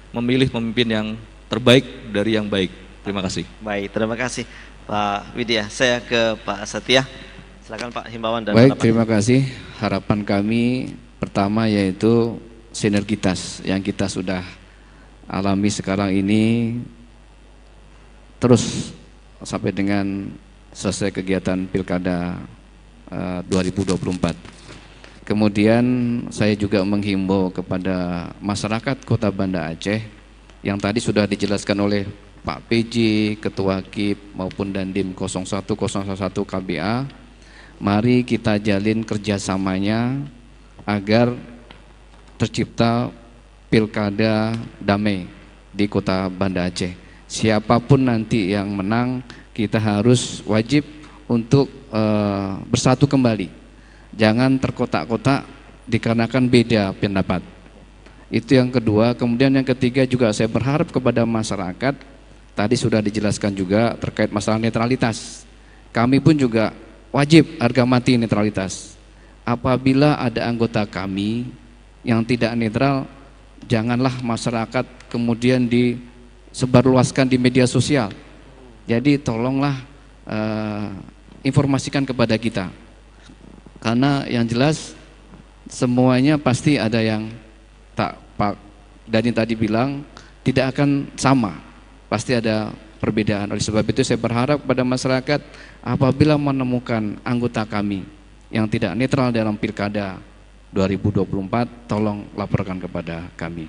memilih pemimpin yang terbaik dari yang baik. Terima kasih. Baik, terima kasih Pak Widya. Saya ke Pak Setia. Silakan Pak, himbauan dan baik, pendapat. terima kasih. Harapan kami pertama yaitu sinergitas yang kita sudah alami sekarang ini terus sampai dengan selesai kegiatan Pilkada 2024. Kemudian saya juga menghimbau kepada masyarakat Kota Banda Aceh yang tadi sudah dijelaskan oleh Pak PJ, Ketua KIP maupun Dandim 0101 KBA. Mari kita jalin kerjasamanya agar tercipta pilkada damai di Kota Banda Aceh. Siapapun nanti yang menang, kita harus wajib untuk bersatu kembali. Jangan terkotak-kotak dikarenakan beda pendapat. Itu yang kedua. Kemudian yang ketiga juga saya berharap kepada masyarakat, tadi sudah dijelaskan juga terkait masalah netralitas. Kami pun juga wajib harga mati netralitas. Apabila ada anggota kami yang tidak netral, janganlah masyarakat kemudian disebarluaskan di media sosial. Jadi tolonglah informasikan kepada kita, karena yang jelas semuanya pasti ada yang tak, Pak Dani tadi bilang tidak akan sama, pasti ada perbedaan. Oleh sebab itu saya berharap kepada masyarakat, apabila menemukan anggota kami yang tidak netral dalam Pilkada 2024, tolong laporkan kepada kami.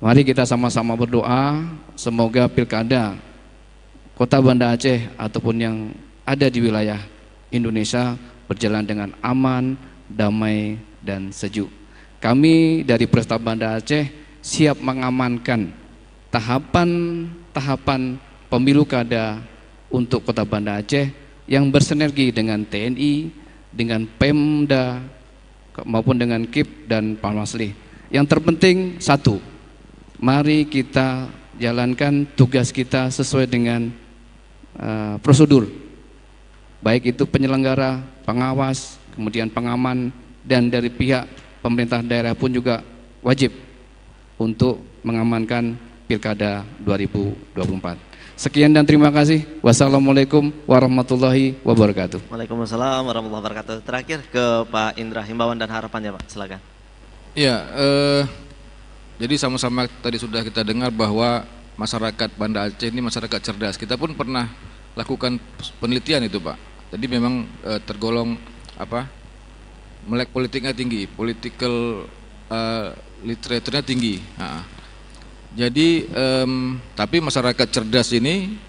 Mari kita sama-sama berdoa semoga Pilkada Kota Banda Aceh ataupun yang ada di wilayah Indonesia berjalan dengan aman, damai, dan sejuk. Kami dari Presta Banda Aceh siap mengamankan tahapan-tahapan pemilu kada untuk Kota Banda Aceh yang bersinergi dengan TNI, dengan Pemda, maupun dengan KIP dan Panwasli. Yang terpenting satu, mari kita jalankan tugas kita sesuai dengan prosedur, baik itu penyelenggara, pengawas, kemudian pengaman, dan dari pihak pemerintah daerah pun juga wajib untuk mengamankan Pilkada 2024. Sekian dan terima kasih. Wassalamualaikum warahmatullahi wabarakatuh. Waalaikumsalam warahmatullahi wabarakatuh. Terakhir ke Pak Indra, himbauan dan harapannya Pak, silakan. Ya, jadi sama-sama tadi sudah kita dengar bahwa masyarakat Banda Aceh ini masyarakat cerdas. Kita pun pernah lakukan penelitian itu Pak. Jadi memang tergolong melek politiknya tinggi, political literaturnya tinggi. Jadi tapi masyarakat cerdas ini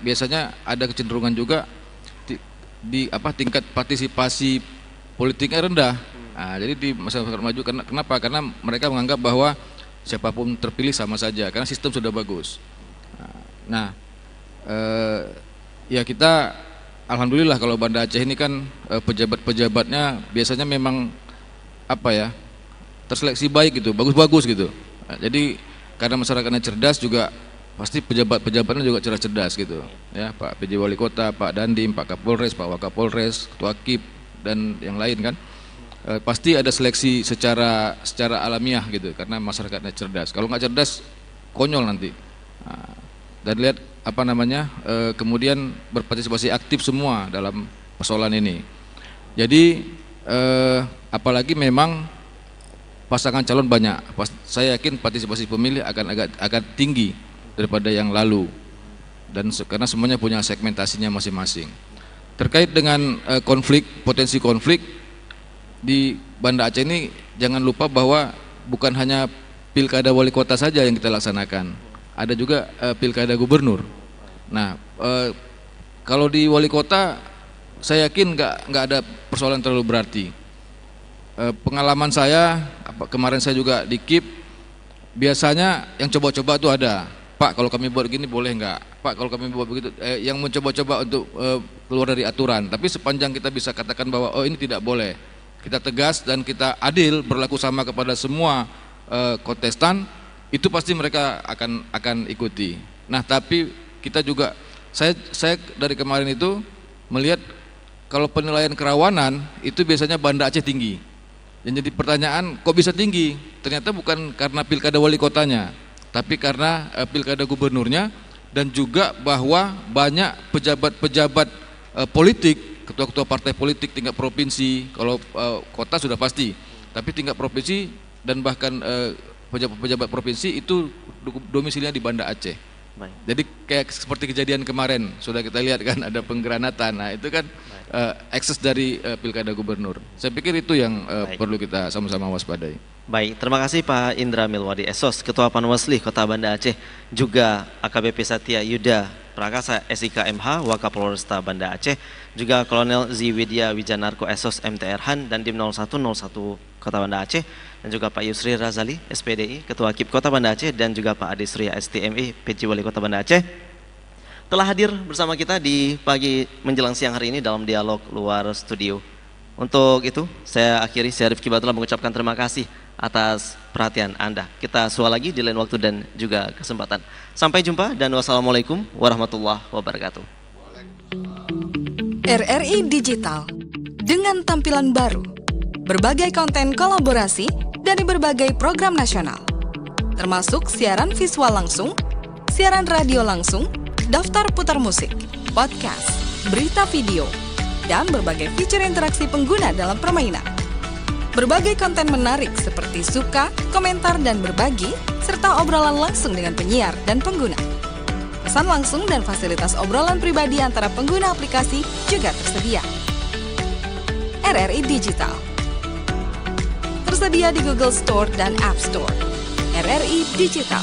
biasanya ada kecenderungan juga di tingkat partisipasi politiknya rendah. Jadi di masyarakat maju kenapa? Karena mereka menganggap bahwa siapapun terpilih sama saja karena sistem sudah bagus. Ya kita alhamdulillah kalau Banda Aceh ini kan pejabat-pejabatnya biasanya memang terseleksi baik gitu, bagus-bagus gitu. Jadi karena masyarakatnya cerdas juga pasti pejabat-pejabatnya juga cerdas gitu. Ya, Pak PJ Wali Kota, Pak Dandim, Pak Kapolres, Pak Wakapolres, Ketua KIP dan yang lain kan. pasti ada seleksi secara alamiah gitu, karena masyarakatnya cerdas. Kalau nggak cerdas, konyol nanti. Nah, dan lihat kemudian berpartisipasi aktif semua dalam persoalan ini. Jadi apalagi memang pasangan calon banyak, saya yakin partisipasi pemilih akan tinggi daripada yang lalu, dan karena semuanya punya segmentasinya masing-masing. Terkait dengan potensi konflik di Banda Aceh ini, jangan lupa bahwa bukan hanya pilkada wali kota saja yang kita laksanakan, ada juga pilkada gubernur. Nah, kalau di wali kota saya yakin nggak ada persoalan terlalu berarti. Pengalaman saya, kemarin saya juga di KIP, biasanya yang coba-coba itu ada. Pak, kalau kami buat gini boleh nggak? Pak, kalau kami buat begitu, yang mencoba-coba untuk keluar dari aturan. Tapi sepanjang kita bisa katakan bahwa ini tidak boleh, kita tegas dan kita adil, berlaku sama kepada semua kontestan, itu pasti mereka akan ikuti. Nah, tapi kita juga, saya dari kemarin itu melihat kalau penilaian kerawanan itu biasanya Banda Aceh tinggi. Yang jadi pertanyaan, kok bisa tinggi? Ternyata bukan karena pilkada wali kotanya, tapi karena pilkada gubernurnya, dan juga bahwa banyak pejabat-pejabat politik, ketua-ketua partai politik tingkat provinsi, kalau kota sudah pasti, tapi tingkat provinsi dan bahkan pejabat-pejabat provinsi itu domisilinya di Banda Aceh. Baik. Jadi kayak seperti kejadian kemarin sudah kita lihat kan, ada penggranatan. Nah itu kan ekses dari pilkada gubernur. Saya pikir itu yang perlu kita sama-sama waspadai. Baik, terima kasih Pak Indra Milwadi Esos, Ketua Panwasli Kota Banda Aceh, juga AKBP Satya Yuda Prakasa SIK MH, Wakapolresta Banda Aceh, juga Kolonel Ziwidya Wijanarko Esos MTR Han dan Dim 0101 Kota Banda Aceh, dan juga Pak Yusri Razali SPDI, Ketua KIP Kota Banda Aceh, dan juga Pak Adi Surya STMI, PJ Wali Kota Banda Aceh, telah hadir bersama kita di pagi menjelang siang hari ini dalam dialog luar studio. Untuk itu, saya akhiri, saya Rifki Batullah mengucapkan terima kasih atas perhatian Anda. Kita sual lagi di lain waktu dan juga kesempatan. Sampai jumpa dan wassalamualaikum warahmatullahi wabarakatuh. RRI Digital dengan tampilan baru, berbagai konten kolaborasi dari berbagai program nasional, termasuk siaran visual langsung, siaran radio langsung, daftar putar musik, podcast, berita video, dan berbagai fitur interaksi pengguna dalam permainan. Berbagai konten menarik seperti suka, komentar, dan berbagi, serta obrolan langsung dengan penyiar dan pengguna. Pesan langsung dan fasilitas obrolan pribadi antara pengguna aplikasi juga tersedia. RRI Digital tersedia di Google Store dan App Store. RRI Digital.